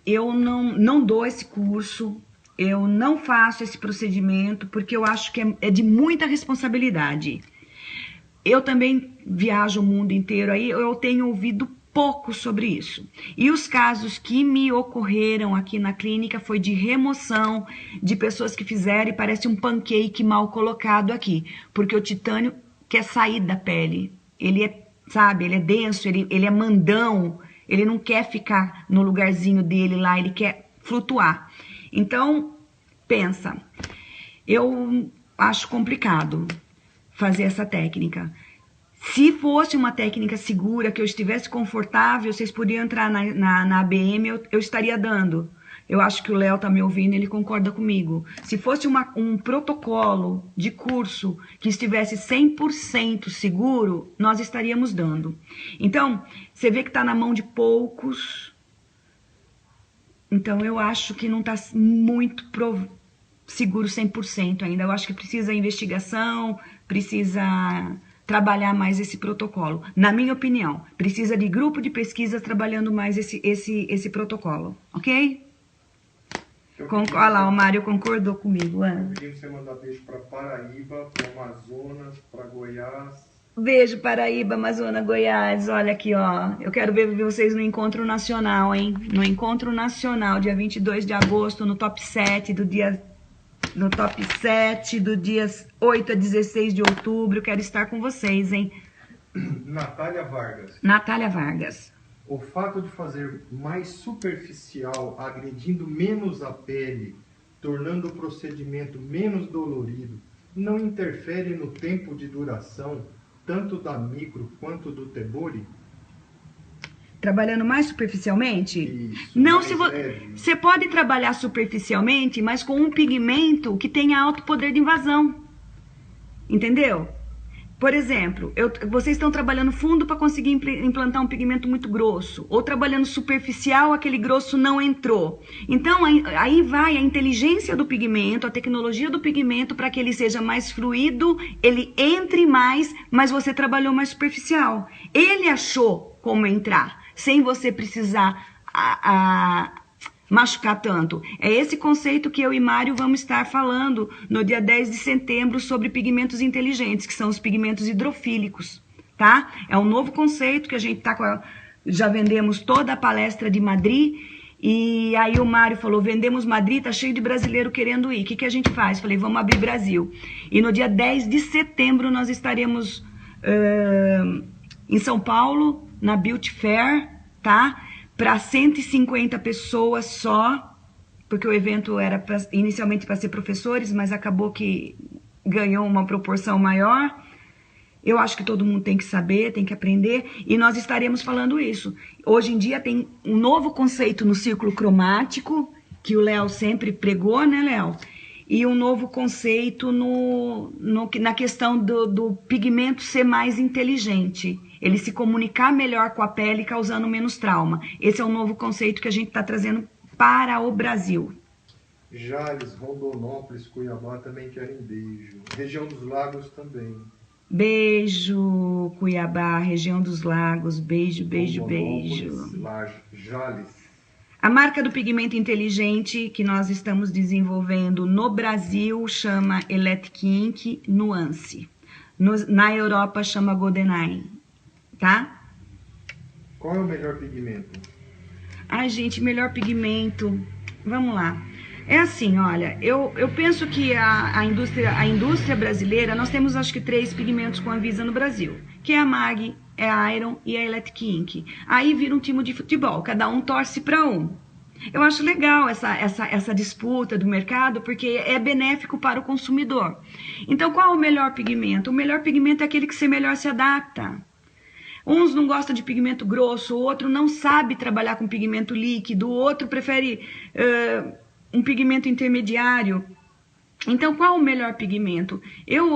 eu não dou esse curso, eu não faço esse procedimento, porque eu acho que é de muita responsabilidade. Eu também viajo o mundo inteiro aí, eu tenho ouvido pouco sobre isso. E os casos que me ocorreram aqui na clínica foi de remoção de pessoas que fizeram e parece um pancake mal colocado aqui, porque o titânio quer sair da pele. Ele é, sabe, ele é denso, ele é mandão, ele não quer ficar no lugarzinho dele lá, ele quer flutuar. Então, pensa, eu acho complicado fazer essa técnica. Se fosse uma técnica segura, que eu estivesse confortável, vocês podiam entrar na ABM, eu estaria dando. Eu acho que o Léo tá me ouvindo, ele concorda comigo. Se fosse um protocolo de curso que estivesse 100% seguro, nós estaríamos dando. Então, você vê que tá na mão de poucos. Então, eu acho que não tá muito seguro 100% ainda. Eu acho que precisa investigação, precisa trabalhar mais esse protocolo. Na minha opinião, precisa de grupo de pesquisa trabalhando mais esse protocolo, ok? Olha lá, o Mário concordou comigo. Eu pedi você mandar beijo para Paraíba, para Amazonas, para Goiás. Beijo, Paraíba, Amazonas, Goiás. Olha aqui, ó. Eu quero ver vocês no Encontro Nacional, hein? No Encontro Nacional, dia 22 de agosto, no top 7 do dia... No top 7 do dias 8 a 16 de outubro. Quero estar com vocês, hein? Natália Vargas. Natália Vargas. O fato de fazer mais superficial, agredindo menos a pele, tornando o procedimento menos dolorido, não interfere no tempo de duração, tanto da micro quanto do tebori? Trabalhando mais superficialmente? Isso, não, se você pode trabalhar superficialmente, mas com um pigmento que tenha alto poder de invasão. Entendeu? Por exemplo, vocês estão trabalhando fundo para conseguir implantar um pigmento muito grosso, ou trabalhando superficial, aquele grosso não entrou. Então, aí vai a inteligência do pigmento, a tecnologia do pigmento para que ele seja mais fluido, ele entre mais, mas você trabalhou mais superficial. Ele achou como entrar, sem você precisar machucar tanto. É esse conceito que eu e Mário vamos estar falando no dia 10 de setembro sobre pigmentos inteligentes, que são os pigmentos hidrofílicos, tá? É um novo conceito que a gente já vendemos toda a palestra de Madrid, e aí o Mário falou, vendemos Madrid, tá cheio de brasileiro querendo ir, o que a gente faz? Falei, vamos abrir Brasil. E no dia 10 de setembro nós estaremos em São Paulo, na Beauty Fair, tá? Para 150 pessoas só, porque o evento era inicialmente para ser professores, mas acabou que ganhou uma proporção maior. Eu acho que todo mundo tem que saber, tem que aprender, e nós estaremos falando isso. Hoje em dia tem um novo conceito no círculo cromático, que o Léo sempre pregou, né, Léo? E um novo conceito na questão do pigmento ser mais inteligente. Ele se comunicar melhor com a pele, causando menos trauma. Esse é um novo conceito que a gente está trazendo para o Brasil. Jales, Rondonópolis, Cuiabá também querem beijo. Região dos Lagos também. Beijo, Cuiabá, região dos Lagos. Beijo, beijo, beijo. Jales. A marca do pigmento inteligente que nós estamos desenvolvendo no Brasil chama Electric Ink Nuance. Na Europa chama GoldenEye, tá? Qual é o melhor pigmento? Ai, gente, melhor pigmento. Vamos lá. É assim, olha, eu penso que a indústria brasileira, nós temos acho que 3 pigmentos com Anvisa no Brasil, que é a MAG, é a Iron e a Electric Ink. Aí vira um time de futebol, cada um torce para um. Eu acho legal essa disputa do mercado, porque é benéfico para o consumidor. Então, qual é o melhor pigmento? O melhor pigmento é aquele que você melhor se adapta. Uns não gostam de pigmento grosso, o outro não sabe trabalhar com pigmento líquido, o outro prefere um pigmento intermediário. Então, qual o melhor pigmento? Eu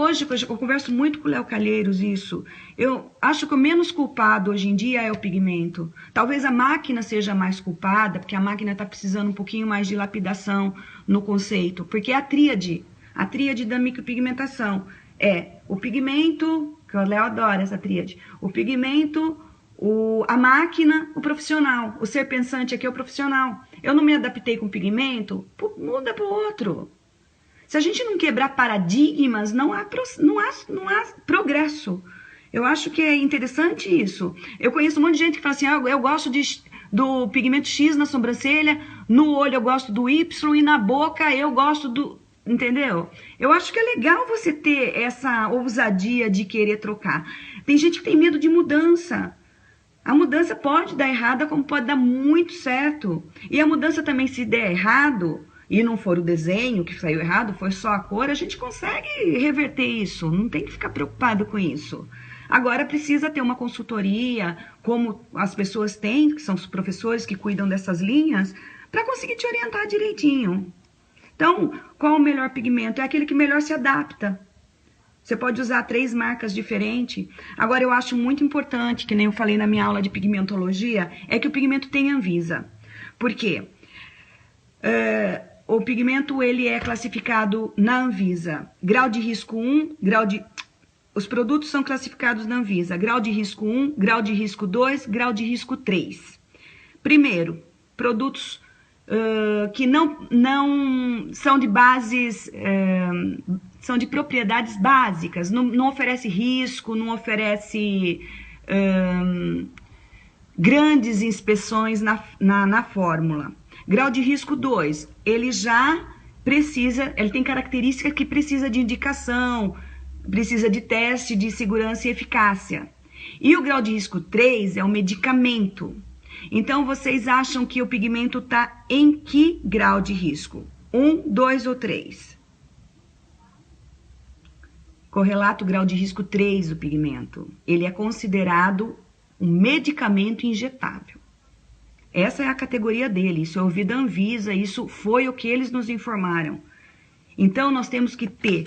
converso muito com o Léo Calheiros isso. Eu acho que o menos culpado hoje em dia é o pigmento. Talvez a máquina seja mais culpada, porque a máquina está precisando um pouquinho mais de lapidação no conceito. Porque é a tríade da micropigmentação é o pigmento, que o Léo adora essa tríade, o pigmento, a máquina, o profissional. O ser pensante aqui é o profissional. Eu não me adaptei com pigmento, muda para o outro. Se a gente não quebrar paradigmas, não há progresso. Eu acho que é interessante isso. Eu conheço um monte de gente que fala assim, eu gosto do pigmento X na sobrancelha, no olho eu gosto do Y e na boca eu gosto do... Entendeu? Eu acho que é legal você ter essa ousadia de querer trocar. Tem gente que tem medo de mudança. A mudança pode dar errada, como pode dar muito certo. E a mudança também, se der errado... e não for o desenho que saiu errado, foi só a cor, a gente consegue reverter isso, não tem que ficar preocupado com isso. Agora precisa ter uma consultoria, como as pessoas têm, que são os professores que cuidam dessas linhas, para conseguir te orientar direitinho. Então, qual o melhor pigmento? É aquele que melhor se adapta. Você pode usar 3 marcas diferentes. Agora, eu acho muito importante, que nem eu falei na minha aula de pigmentologia, é que o pigmento tenha Anvisa. Por quê? O pigmento, ele é classificado na Anvisa. Grau de risco 1, os produtos são classificados na Anvisa. Grau de risco 1, grau de risco 2, grau de risco 3. Primeiro, produtos que não são de bases, são de propriedades básicas. Não oferece risco, não oferece grandes inspeções na fórmula. Grau de risco 2, ele tem características que precisa de indicação, precisa de teste de segurança e eficácia. E o grau de risco 3 é o medicamento. Então, vocês acham que o pigmento está em que grau de risco? 1, 2 ou 3? Correlato grau de risco 3 o pigmento. Ele é considerado um medicamento injetável. Essa é a categoria dele, isso é ouvido da Anvisa, isso foi o que eles nos informaram. Então, nós temos que ter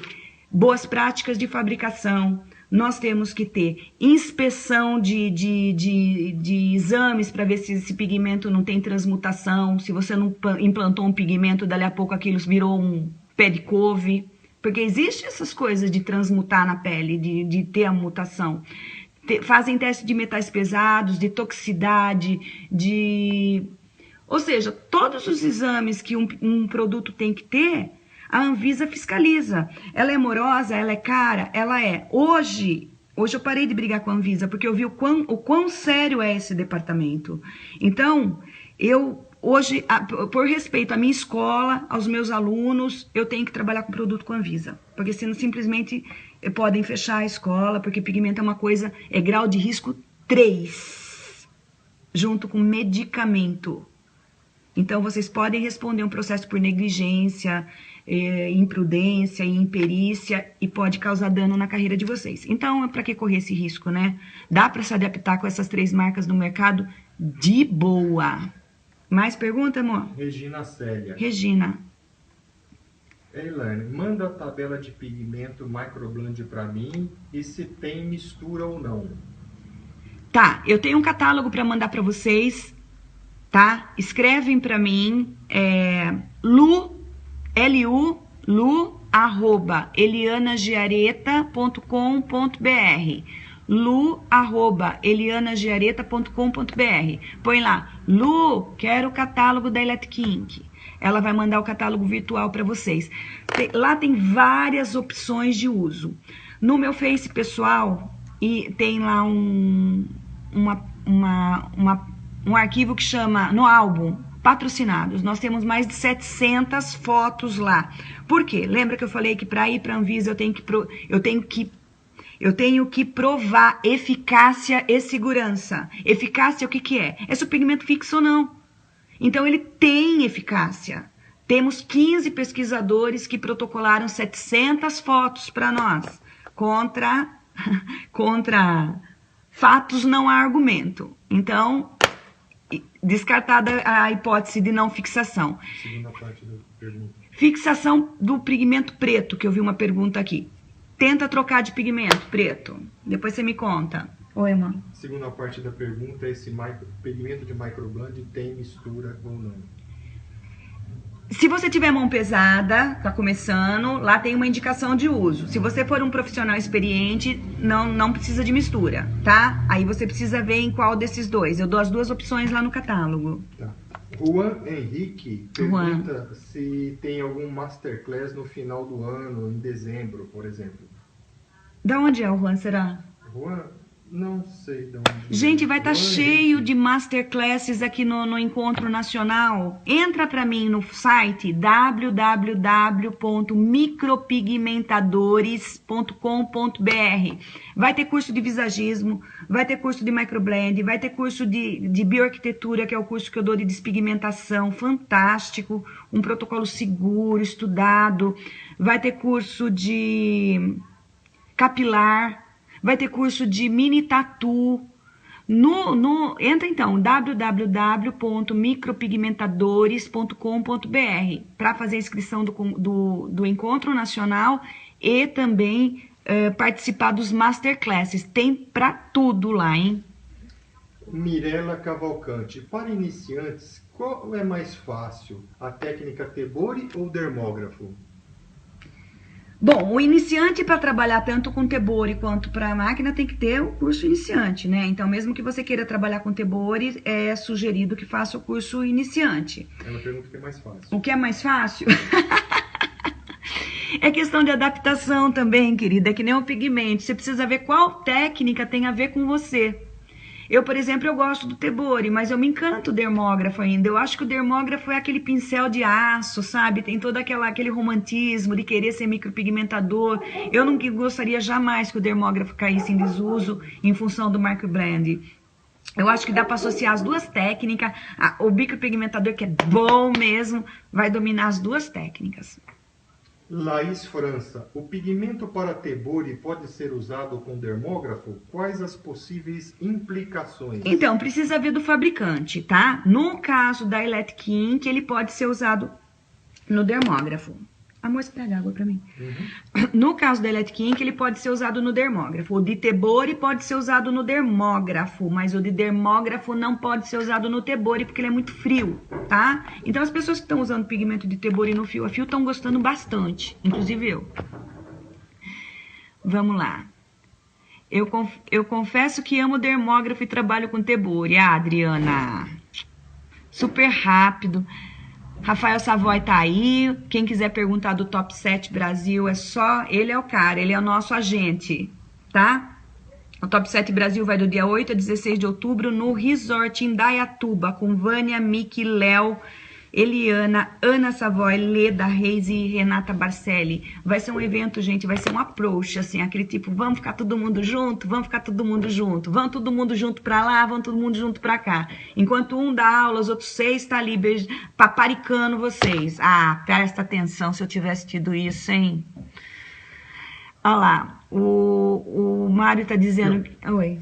boas práticas de fabricação, nós temos que ter inspeção de exames para ver se esse pigmento não tem transmutação, se você não implantou um pigmento, dali a pouco aquilo virou um pé de couve, porque existem essas coisas de transmutar na pele, de ter a mutação. Fazem teste de metais pesados, de toxicidade, ou seja, todos os exames que um produto tem que ter, a Anvisa fiscaliza. Ela é morosa, ela é cara, ela é. Hoje eu parei de brigar com a Anvisa, porque eu vi o quão sério é esse departamento. Então, hoje, por respeito à minha escola, aos meus alunos, eu tenho que trabalhar com produto com a Anvisa. Porque senão simplesmente podem fechar a escola, porque pigmento é uma coisa, é grau de risco 3, junto com medicamento. Então, vocês podem responder um processo por negligência, imprudência e imperícia, e pode causar dano na carreira de vocês. Então, para que correr esse risco, né? Dá para se adaptar com essas 3 marcas no mercado de boa. Mais pergunta, amor? Regina Célia. Regina. Elaine, manda a tabela de pigmento Microblend para mim e se tem mistura ou não. Tá, eu tenho um catálogo para mandar para vocês, tá? Escrevem para mim, lu@elianagiareta.com.br, lu@elianagiareta.com.br. Põe lá, Lu, quero o catálogo da Eletkink. Ela vai mandar o catálogo virtual para vocês. Lá tem várias opções de uso. No meu Face pessoal, e tem lá um arquivo que chama, no álbum, patrocinados. Nós temos mais de 700 fotos lá. Por quê? Lembra que eu falei que para ir para a Anvisa eu tenho que provar eficácia e segurança. Eficácia o que é? É se o pigmento fixo ou não. Então, ele tem eficácia. Temos 15 pesquisadores que protocolaram 700 fotos para nós. Contra fatos não há argumento. Então, descartada a hipótese de não fixação. Segunda parte da pergunta. Fixação do pigmento preto, que eu vi uma pergunta aqui. Tenta trocar de pigmento preto. Depois você me conta. Oi, mãe. Segunda parte da pergunta, esse pigmento de Microblend tem mistura ou não? Se você tiver mão pesada, tá começando, lá tem uma indicação de uso. Se você for um profissional experiente, não precisa de mistura, tá? Aí você precisa ver em qual desses dois. Eu dou as 2 opções lá no catálogo. Tá. Juan Henrique pergunta se tem algum masterclass no final do ano, em dezembro, por exemplo. Da onde é o Juan, será? Juan, não sei de onde. Gente, vai estar cheio de masterclasses aqui no Encontro Nacional. Entra para mim no site www.micropigmentadores.com.br. Vai ter curso de visagismo, vai ter curso de microblend, vai ter curso de bioarquitetura, que é o curso que eu dou de despigmentação, fantástico, um protocolo seguro, estudado. Vai ter curso de capilar. Vai ter curso de mini tatu. Entra então, www.micropigmentadores.com.br para fazer a inscrição do Encontro Nacional e também participar dos masterclasses. Tem para tudo lá, hein? Mirela Cavalcante, para iniciantes, qual é mais fácil? A técnica Tebori ou dermógrafo? Bom, o iniciante, para trabalhar tanto com Tebori quanto para a máquina, tem que ter o curso iniciante, né? Então, mesmo que você queira trabalhar com Tebori, é sugerido que faça o curso iniciante. Ela pergunta o que é mais fácil. O que é mais fácil? É questão de adaptação também, querida. É que nem o pigmento. Você precisa ver qual técnica tem a ver com você. Eu, por exemplo, eu gosto do Tebori, mas eu me encanto o dermógrafo ainda. Eu acho que o dermógrafo é aquele pincel de aço, sabe? Tem todo aquele romantismo de querer ser micropigmentador. Eu não gostaria jamais que o dermógrafo caísse em desuso em função do microblend. Eu acho que dá para associar as 2 técnicas. O micropigmentador, que é bom mesmo, vai dominar as 2 técnicas. Laís França, o pigmento para Tebori pode ser usado com dermógrafo? Quais as possíveis implicações? Então, precisa ver do fabricante, tá? No caso da Electric Ink, ele pode ser usado no dermógrafo. Amor, você pega água pra mim. No caso da Electric Ink, ele pode ser usado no dermógrafo. O de Tebori pode ser usado no dermógrafo, mas o de dermógrafo não pode ser usado no Tebori, porque ele é muito frio, tá? Então, as pessoas que estão usando pigmento de Tebori no fio a fio estão gostando bastante, inclusive eu. Vamos lá. Eu confesso que amo dermógrafo e trabalho com Tebori. Ah, Adriana, super rápido. Rafael Savoy tá aí. Quem quiser perguntar do Top 7 Brasil, é só... Ele é o cara, ele é o nosso agente, tá? O Top 7 Brasil vai do dia 8 a 16 de outubro no Resort em Indaiatuba, com Vânia, Miki, Léo, Eliana, Ana Savoy, Leda Reis e Renata Barcelli. Vai ser um evento, gente, vai ser um approach, assim, aquele tipo, vamos ficar todo mundo junto, vamos ficar todo mundo junto, vamos todo mundo junto pra lá, vamos todo mundo junto pra cá. Enquanto um dá aula, os outros 6 tá ali paparicando vocês. Ah, presta atenção se eu tivesse tido isso, hein? Olha lá, o Mário tá dizendo... Oi.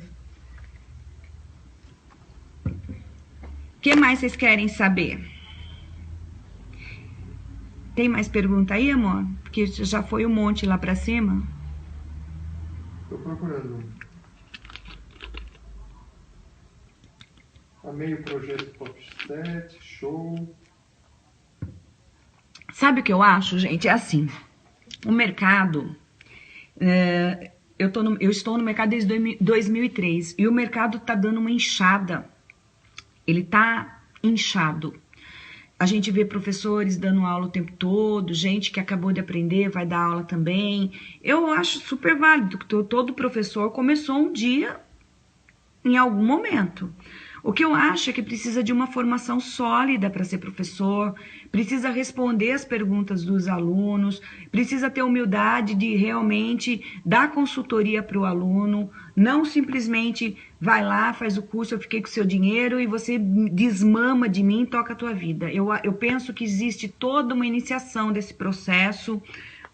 O que mais vocês querem saber? Tem mais pergunta aí, amor? Porque já foi um monte lá pra cima. Tô procurando. Amei o projeto Top 7, show. Sabe o que eu acho, gente? É assim, o mercado... eu estou no mercado desde 2003 e o mercado tá dando uma inchada. Ele tá inchado. A gente vê professores dando aula o tempo todo, gente que acabou de aprender vai dar aula também. Eu acho super válido que todo professor começou um dia em algum momento. O que eu acho é que precisa de uma formação sólida para ser professor, precisa responder as perguntas dos alunos, precisa ter humildade de realmente dar consultoria para o aluno, não simplesmente vai lá, faz o curso, eu fiquei com o seu dinheiro e você desmama de mim e toca a tua vida. Eu penso que existe toda uma iniciação desse processo,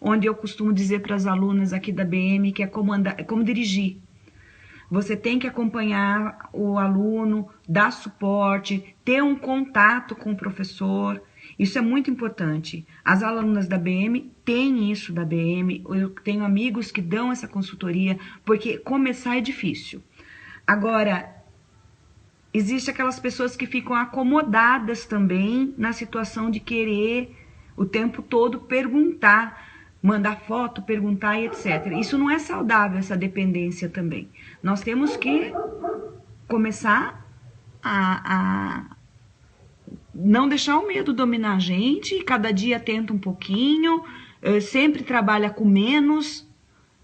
onde eu costumo dizer para as alunas aqui da BM que é como dirigir. Você tem que acompanhar o aluno, dar suporte, ter um contato com o professor. Isso é muito importante. As alunas da BM têm isso da BM. Eu tenho amigos que dão essa consultoria, porque começar é difícil. Agora, existe aquelas pessoas que ficam acomodadas também na situação de querer o tempo todo perguntar, mandar foto, perguntar e etc. Isso não é saudável, essa dependência também. Nós temos que começar a não deixar o medo dominar a gente, cada dia tenta um pouquinho, sempre trabalha com menos,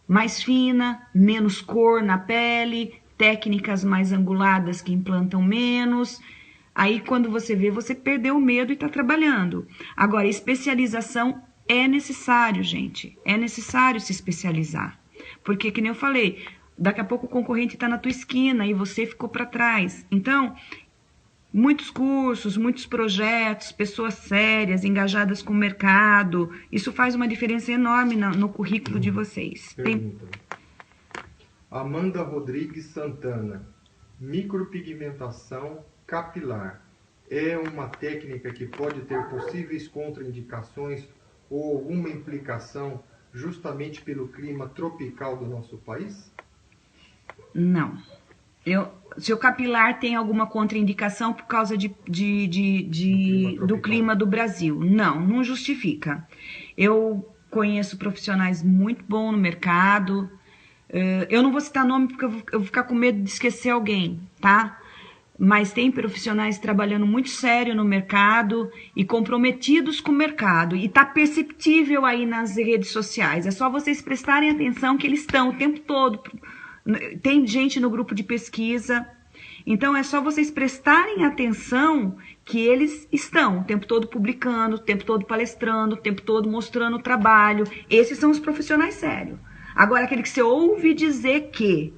mais fina, menos cor na pele, técnicas mais anguladas que implantam menos. Aí quando você vê, você perdeu o medo e está trabalhando. Agora, especialização é necessário, gente. É necessário se especializar. Porque, que nem eu falei, daqui a pouco o concorrente está na tua esquina e você ficou para trás. Então, muitos cursos, muitos projetos, pessoas sérias, engajadas com o mercado. Isso faz uma diferença enorme no currículo de vocês. Pergunta. Amanda Rodrigues Santana. Micropigmentação capilar é uma técnica que pode ter possíveis contraindicações ou alguma implicação justamente pelo clima tropical do nosso país? Não. Se o capilar tem alguma contraindicação por causa do clima do Brasil. Não justifica. Eu conheço profissionais muito bons no mercado. Eu não vou citar nome porque eu vou ficar com medo de esquecer alguém, tá? Mas tem profissionais trabalhando muito sério no mercado e comprometidos com o mercado. E tá perceptível aí nas redes sociais. É só vocês prestarem atenção que eles estão o tempo todo. Tem gente no grupo de pesquisa. Então é só vocês prestarem atenção que eles estão o tempo todo publicando, o tempo todo palestrando, o tempo todo mostrando o trabalho. Esses são os profissionais sérios. Agora, aquele que você ouve dizer que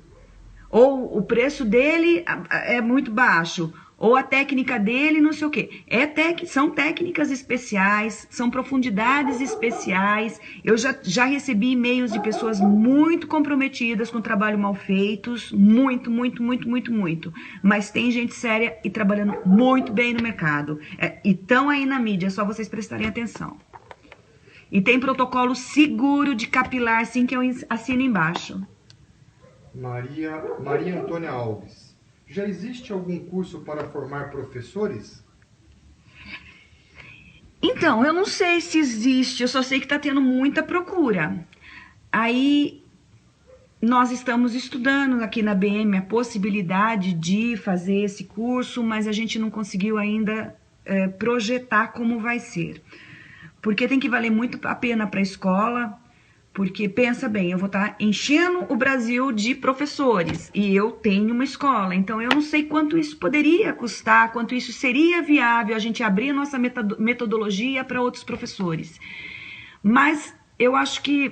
ou o preço dele é muito baixo, ou a técnica dele, não sei o quê. São técnicas especiais, são profundidades especiais. Eu já recebi e-mails de pessoas muito comprometidas com trabalho mal feitos, muito. Mas tem gente séria e trabalhando muito bem no mercado. E estão aí na mídia, é só vocês prestarem atenção. E tem protocolo seguro de capilar, assim, que eu assino embaixo. Maria Antônia Alves. Já existe algum curso para formar professores? Então, eu não sei se existe, eu só sei que está tendo muita procura. Aí, nós estamos estudando aqui na BM a possibilidade de fazer esse curso, mas a gente não conseguiu ainda projetar como vai ser. Porque tem que valer muito a pena para a escola. Porque, pensa bem, eu vou estar enchendo o Brasil de professores e eu tenho uma escola. Então, eu não sei quanto isso poderia custar, quanto isso seria viável a gente abrir a nossa metodologia para outros professores. Mas eu acho que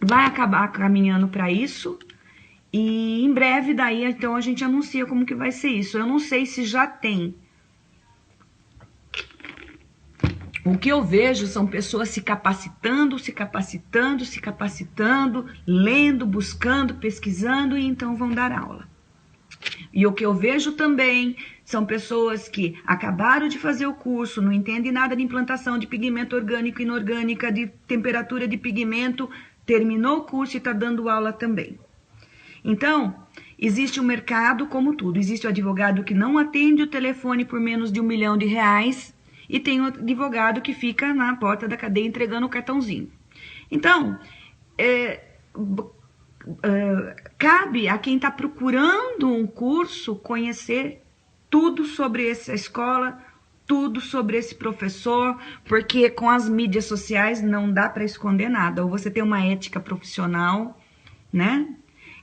vai acabar caminhando para isso e em breve daí, então, a gente anuncia como que vai ser isso. Eu não sei se já tem. O que eu vejo são pessoas se capacitando, lendo, buscando, pesquisando e então vão dar aula. E o que eu vejo também são pessoas que acabaram de fazer o curso, não entendem nada de implantação de pigmento orgânico e inorgânica, de temperatura de pigmento, terminou o curso e está dando aula também. Então, existe um mercado como tudo. Existe o advogado que não atende o telefone por menos de R$1 milhão. E tem o advogado que fica na porta da cadeia entregando o cartãozinho. Então, cabe a quem está procurando um curso conhecer tudo sobre essa escola, tudo sobre esse professor, porque com as mídias sociais não dá para esconder nada. Ou você tem uma ética profissional, né?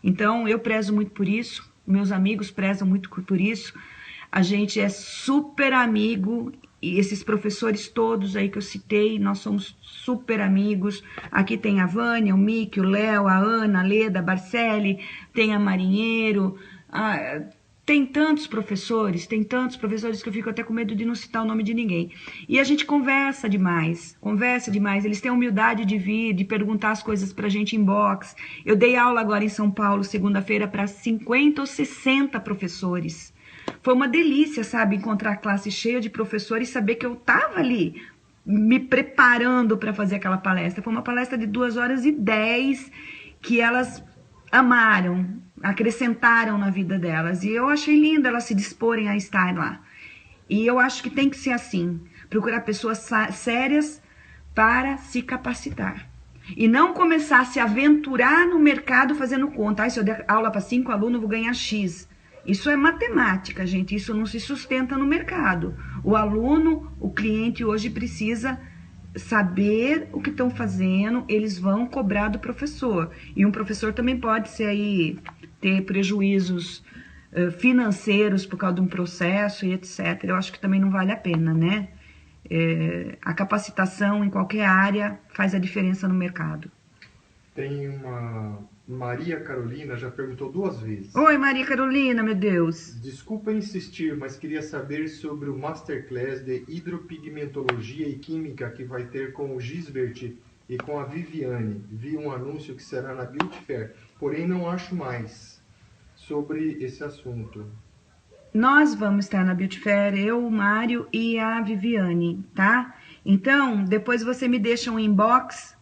Então, eu prezo muito por isso, meus amigos prezam muito por isso. A gente é super amigo. E esses professores todos aí que eu citei, nós somos super amigos. Aqui tem a Vânia, o Mickey, o Léo, a Ana, a Leda, a Barcelli, tem a Marinheiro. Tem tantos professores que eu fico até com medo de não citar o nome de ninguém. E a gente conversa demais. Eles têm a humildade de vir, de perguntar as coisas pra gente em box. Eu dei aula agora em São Paulo, segunda-feira, para 50 ou 60 professores. Foi uma delícia, sabe, encontrar a classe cheia de professores e saber que eu estava ali me preparando para fazer aquela palestra. Foi uma palestra de 2h10 que elas amaram, acrescentaram na vida delas. E eu achei lindo elas se disporem a estar lá. E eu acho que tem que ser assim, procurar pessoas sérias para se capacitar. E não começar a se aventurar no mercado fazendo conta. Se eu der aula para 5 alunos, eu vou ganhar X. Isso é matemática, gente, isso não se sustenta no mercado. O aluno, o cliente hoje precisa saber o que estão fazendo, eles vão cobrar do professor. E um professor também pode ter prejuízos financeiros por causa de um processo e etc. Eu acho que também não vale a pena, né? A capacitação em qualquer área faz a diferença no mercado. Tem uma... Maria Carolina já perguntou 2 vezes. Oi, Maria Carolina, meu Deus. Desculpa insistir, mas queria saber sobre o Masterclass de Hidropigmentologia e Química que vai ter com o Gisbert e com a Viviane. Vi um anúncio que será na Beauty Fair, porém não acho mais sobre esse assunto. Nós vamos estar na Beauty Fair, eu, o Mário e a Viviane, tá? Então, depois você me deixa um inbox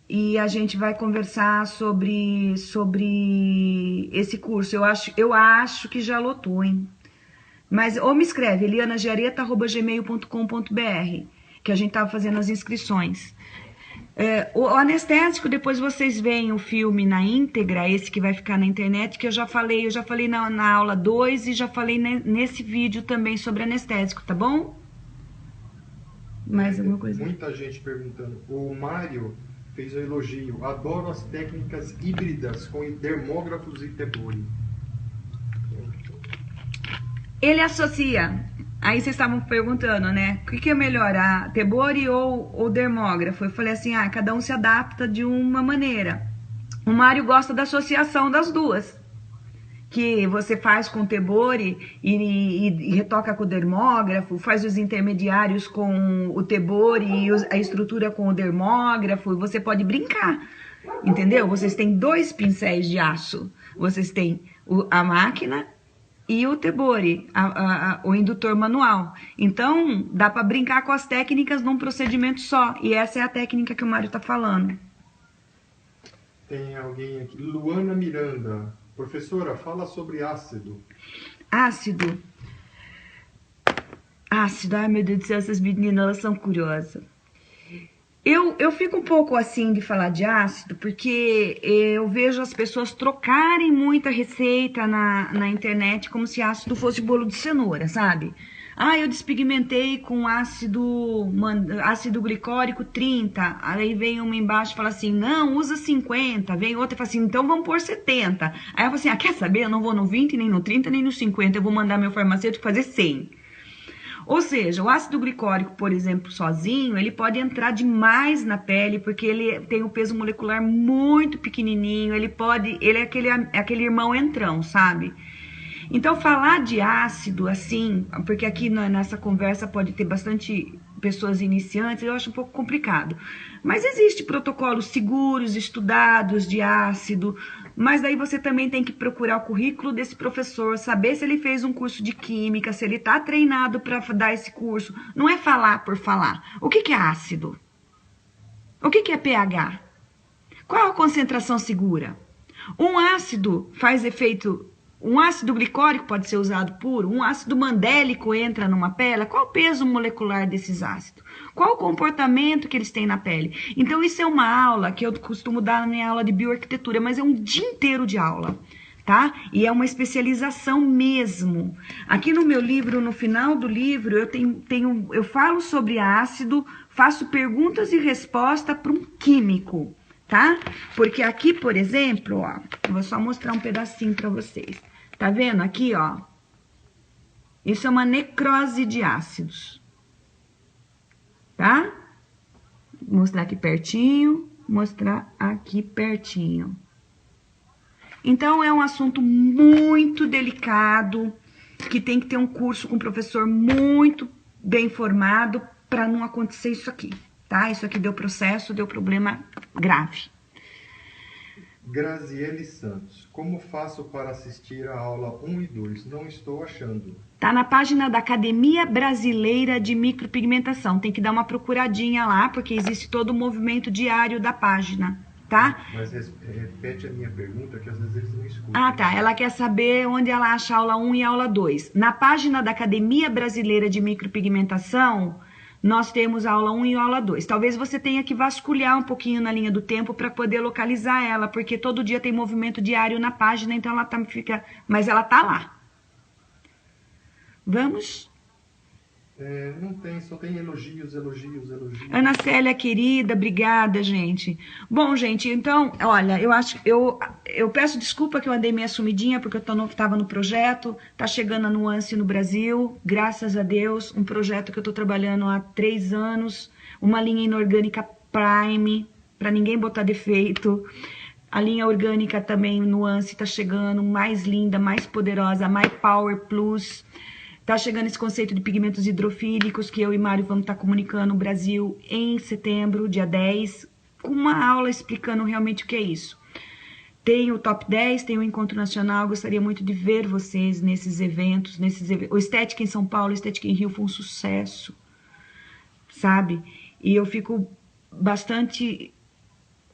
e a gente vai conversar sobre esse curso. Eu acho que já lotou, hein? Mas, ou me escreve, elianagiareta@gmail.com.br, que a gente tava fazendo as inscrições. O anestésico, depois vocês veem o filme na íntegra, esse que vai ficar na internet, que eu já falei na aula 2 e já falei nesse vídeo também sobre anestésico, tá bom? Mais alguma coisa? Muita gente perguntando. O Mário fez um elogio. Adoro as técnicas híbridas com dermógrafos e tebori. Ele associa. Aí vocês estavam perguntando, né? O que é melhor, a tebori ou dermógrafo? Eu falei assim, cada um se adapta de uma maneira. O Mário gosta da associação das duas. que você faz com o Tebori e retoca com o dermógrafo, faz os intermediários com o Tebori e a estrutura com o dermógrafo, você pode brincar, entendeu? Vocês têm 2 pincéis de aço, vocês têm a máquina e o Tebori, o indutor manual. Então, dá para brincar com as técnicas num procedimento só, e essa é a técnica que o Mário tá falando. Tem alguém aqui, Luana Miranda. Professora, fala sobre ácido. Ácido. Ácido, ai meu Deus do céu, essas meninas, elas são curiosas. Eu fico um pouco assim de falar de ácido, porque eu vejo as pessoas trocarem muita receita na internet como se ácido fosse bolo de cenoura, sabe? Ah, eu despigmentei com ácido glicórico 30. Aí vem uma embaixo e fala assim, não, usa 50. Vem outra e fala assim, então vamos pôr 70. Aí eu falo assim, quer saber? Eu não vou no 20, nem no 30, nem no 50. Eu vou mandar meu farmacêutico fazer 100. Ou seja, o ácido glicórico, por exemplo, sozinho, ele pode entrar demais na pele, porque ele tem um peso molecular muito pequenininho, ele é aquele irmão entrão, sabe? Então, falar de ácido, assim, porque aqui nessa conversa pode ter bastante pessoas iniciantes, eu acho um pouco complicado. Mas existe protocolos seguros, estudados de ácido, mas daí você também tem que procurar o currículo desse professor, saber se ele fez um curso de química, se ele está treinado para dar esse curso. Não é falar por falar. O que é ácido? O que é pH? Qual a concentração segura? Um ácido faz efeito... Um ácido glicórico pode ser usado puro, um ácido mandélico entra numa pele. Qual o peso molecular desses ácidos? Qual o comportamento que eles têm na pele? Então isso é uma aula que eu costumo dar na minha aula de bioarquitetura, mas é um dia inteiro de aula, tá? E é uma especialização mesmo. Aqui no meu livro, no final do livro, eu falo sobre ácido, faço perguntas e respostas para um químico, tá? Porque aqui, por exemplo, ó, eu vou só mostrar um pedacinho para vocês. Tá vendo aqui, ó? Isso é uma necrose de ácidos. Tá? Vou mostrar aqui pertinho, mostrar aqui pertinho. Então, é um assunto muito delicado, que tem que ter um curso com um professor muito bem formado para não acontecer isso aqui, tá? Isso aqui deu processo, deu problema grave. Graziele Santos, como faço para assistir a aula 1 e 2? Não estou achando. Tá na página da Academia Brasileira de Micropigmentação. Tem que dar uma procuradinha lá, porque existe todo o movimento diário da página, tá? Mas repete a minha pergunta, que às vezes eles não escutam. Ah, tá. Ela quer saber onde ela acha a aula 1 e a aula 2. Na página da Academia Brasileira de Micropigmentação, nós temos a aula 1 e a aula 2. Talvez você tenha que vasculhar um pouquinho na linha do tempo para poder localizar ela, porque todo dia tem movimento diário na página, então ela mas ela tá lá. Vamos? Não tem, só tem elogios. Ana Célia, querida, obrigada, gente. Bom, gente, então, olha, eu peço desculpa que eu andei meio sumidinha, porque eu estava no projeto, tá chegando a Nuance no Brasil, graças a Deus, um projeto que eu tô trabalhando há 3 anos, uma linha inorgânica Prime, para ninguém botar defeito. A linha orgânica também, Nuance, tá chegando, mais linda, mais poderosa, My Power Plus. Tá chegando esse conceito de pigmentos hidrofílicos que eu e Mário vamos estar comunicando no Brasil em setembro, dia 10, com uma aula explicando realmente o que é isso. Tem o Top 10, tem o Encontro Nacional, gostaria muito de ver vocês nesses eventos, O Estética em São Paulo, o Estética em Rio foi um sucesso, sabe? E eu fico bastante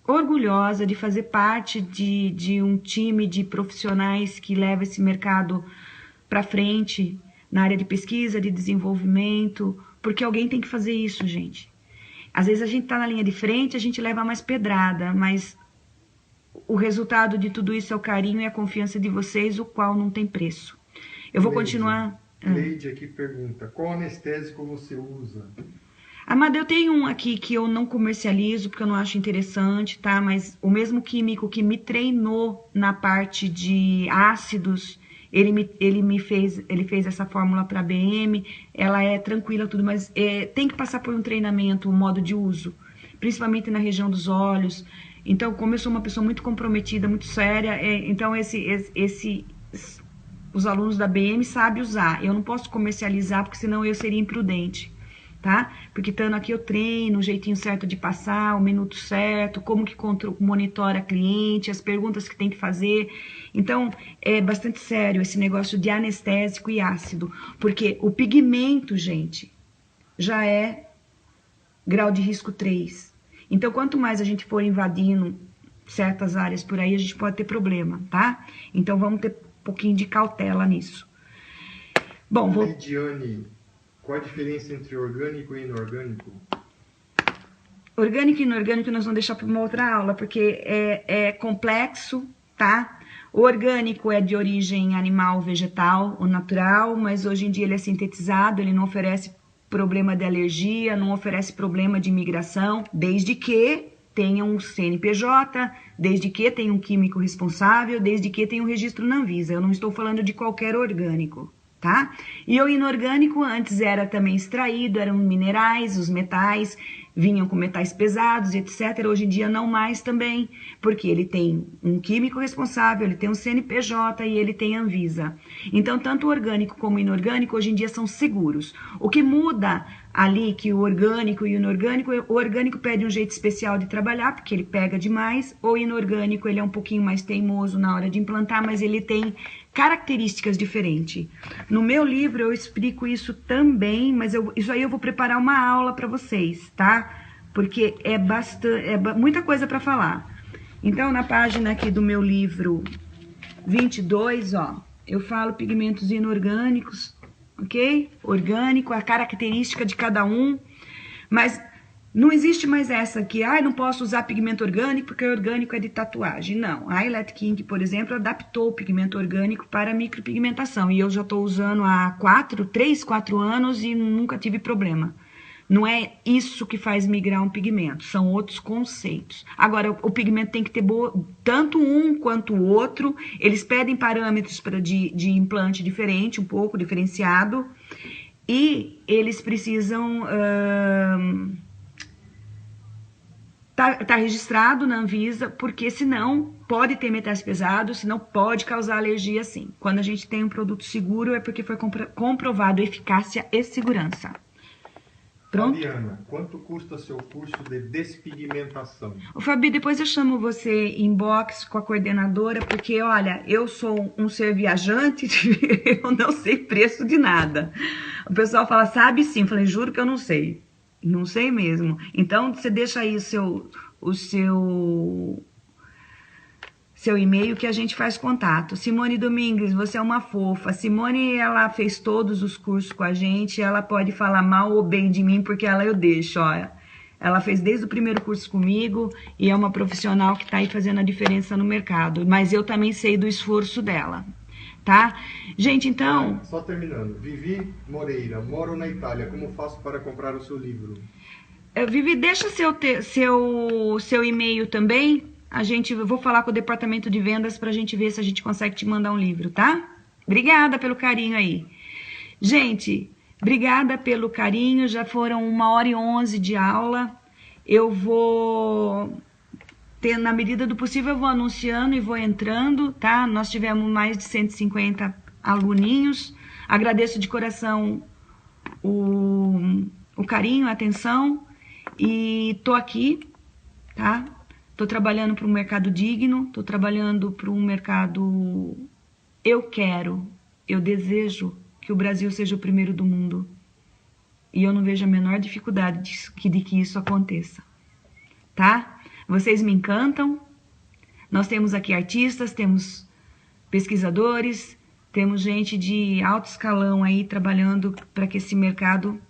orgulhosa de fazer parte de um time de profissionais que leva esse mercado para frente, na área de pesquisa, de desenvolvimento, porque alguém tem que fazer isso, gente. Às vezes a gente tá na linha de frente, a gente leva mais pedrada, mas o resultado de tudo isso é o carinho e a confiança de vocês, o qual não tem preço. Eu vou continuar... Leide aqui pergunta, qual anestésico você usa? Amada, eu tenho um aqui que eu não comercializo, porque eu não acho interessante, tá? Mas o mesmo químico que me treinou na parte de ácidos... Ele fez essa fórmula para BM, ela é tranquila tudo, mas tem que passar por um treinamento, um modo de uso, principalmente na região dos olhos. Então, como eu sou uma pessoa muito comprometida, muito séria, então esse os alunos da BM sabem usar. Eu não posso comercializar, porque senão eu seria imprudente, tá? Porque estando aqui eu treino o jeitinho certo de passar, o minuto certo, como que monitora cliente, as perguntas que tem que fazer. Então, é bastante sério esse negócio de anestésico e ácido, porque o pigmento, gente, já é grau de risco 3. Então, quanto mais a gente for invadindo certas áreas por aí, a gente pode ter problema, tá? Então, vamos ter um pouquinho de cautela nisso. Bom, Lidiane, qual a diferença entre orgânico e inorgânico? Orgânico e inorgânico nós vamos deixar para uma outra aula, porque é complexo, tá? O orgânico é de origem animal, vegetal ou natural, mas hoje em dia ele é sintetizado, ele não oferece problema de alergia, não oferece problema de migração, desde que tenha um CNPJ, desde que tenha um químico responsável, desde que tenha um registro na Anvisa. Eu não estou falando de qualquer orgânico, tá? E o inorgânico antes era também extraído, eram minerais, os metais, vinham com metais pesados, etc. Hoje em dia não mais também, porque ele tem um químico responsável, ele tem um CNPJ e ele tem Anvisa. Então, tanto o orgânico como o inorgânico hoje em dia são seguros. O que muda ali que o orgânico e o inorgânico, o orgânico pede um jeito especial de trabalhar, porque ele pega demais, o inorgânico ele é um pouquinho mais teimoso na hora de implantar, mas ele tem características diferentes. No meu livro eu explico isso também, mas isso aí eu vou preparar uma aula para vocês, tá? Porque é muita coisa para falar. Então, na página aqui do meu livro 22, ó, eu falo pigmentos inorgânicos, ok? Orgânico, a característica de cada um, mas não existe mais essa aqui, não posso usar pigmento orgânico porque orgânico é de tatuagem. Não, a Elet King, por exemplo, adaptou o pigmento orgânico para micropigmentação e eu já estou usando há 3, 4 anos e nunca tive problema. Não é isso que faz migrar um pigmento, são outros conceitos. Agora, o pigmento tem que ter tanto um quanto o outro, eles pedem parâmetros de implante diferente, um pouco diferenciado, e eles precisam tá registrado na Anvisa, porque senão pode ter metais pesados, senão pode causar alergia sim. Quando a gente tem um produto seguro é porque foi comprovado eficácia e segurança. Pronto? Fabiana, quanto custa seu curso de despigmentação? Fabi, depois eu chamo você em box com a coordenadora, porque, olha, eu sou um ser viajante, eu não sei preço de nada. O pessoal fala, sabe sim, eu falei, juro que eu não sei. Não sei mesmo. Então, você deixa aí o seu e-mail que a gente faz contato. Simone Domingues, você é uma fofa. Simone, ela fez todos os cursos com a gente, ela pode falar mal ou bem de mim, porque eu deixo, olha. Ela fez desde o primeiro curso comigo e é uma profissional que está aí fazendo a diferença no mercado. Mas eu também sei do esforço dela, tá? Gente, então... Só terminando. Vivi Moreira, moro na Itália. Como faço para comprar o seu livro? Vivi, deixa seu e-mail também. Eu vou falar com o departamento de vendas pra gente ver se a gente consegue te mandar um livro, tá? Obrigada pelo carinho aí. Gente, obrigada pelo carinho. Já foram 1h11 de aula. Eu vou... na medida do possível, eu vou anunciando e vou entrando, tá? Nós tivemos mais de 150 aluninhos. Agradeço de coração o carinho, a atenção. E tô aqui, tá? Tô trabalhando para um mercado digno, tô trabalhando para um mercado... Eu desejo que o Brasil seja o primeiro do mundo. E eu não vejo a menor dificuldade de que isso aconteça, tá? Vocês me encantam. Nós temos aqui artistas, temos pesquisadores, temos gente de alto escalão aí trabalhando para que esse mercado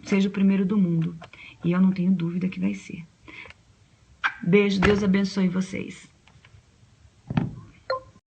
seja o primeiro do mundo. E eu não tenho dúvida que vai ser. Beijo, Deus abençoe vocês.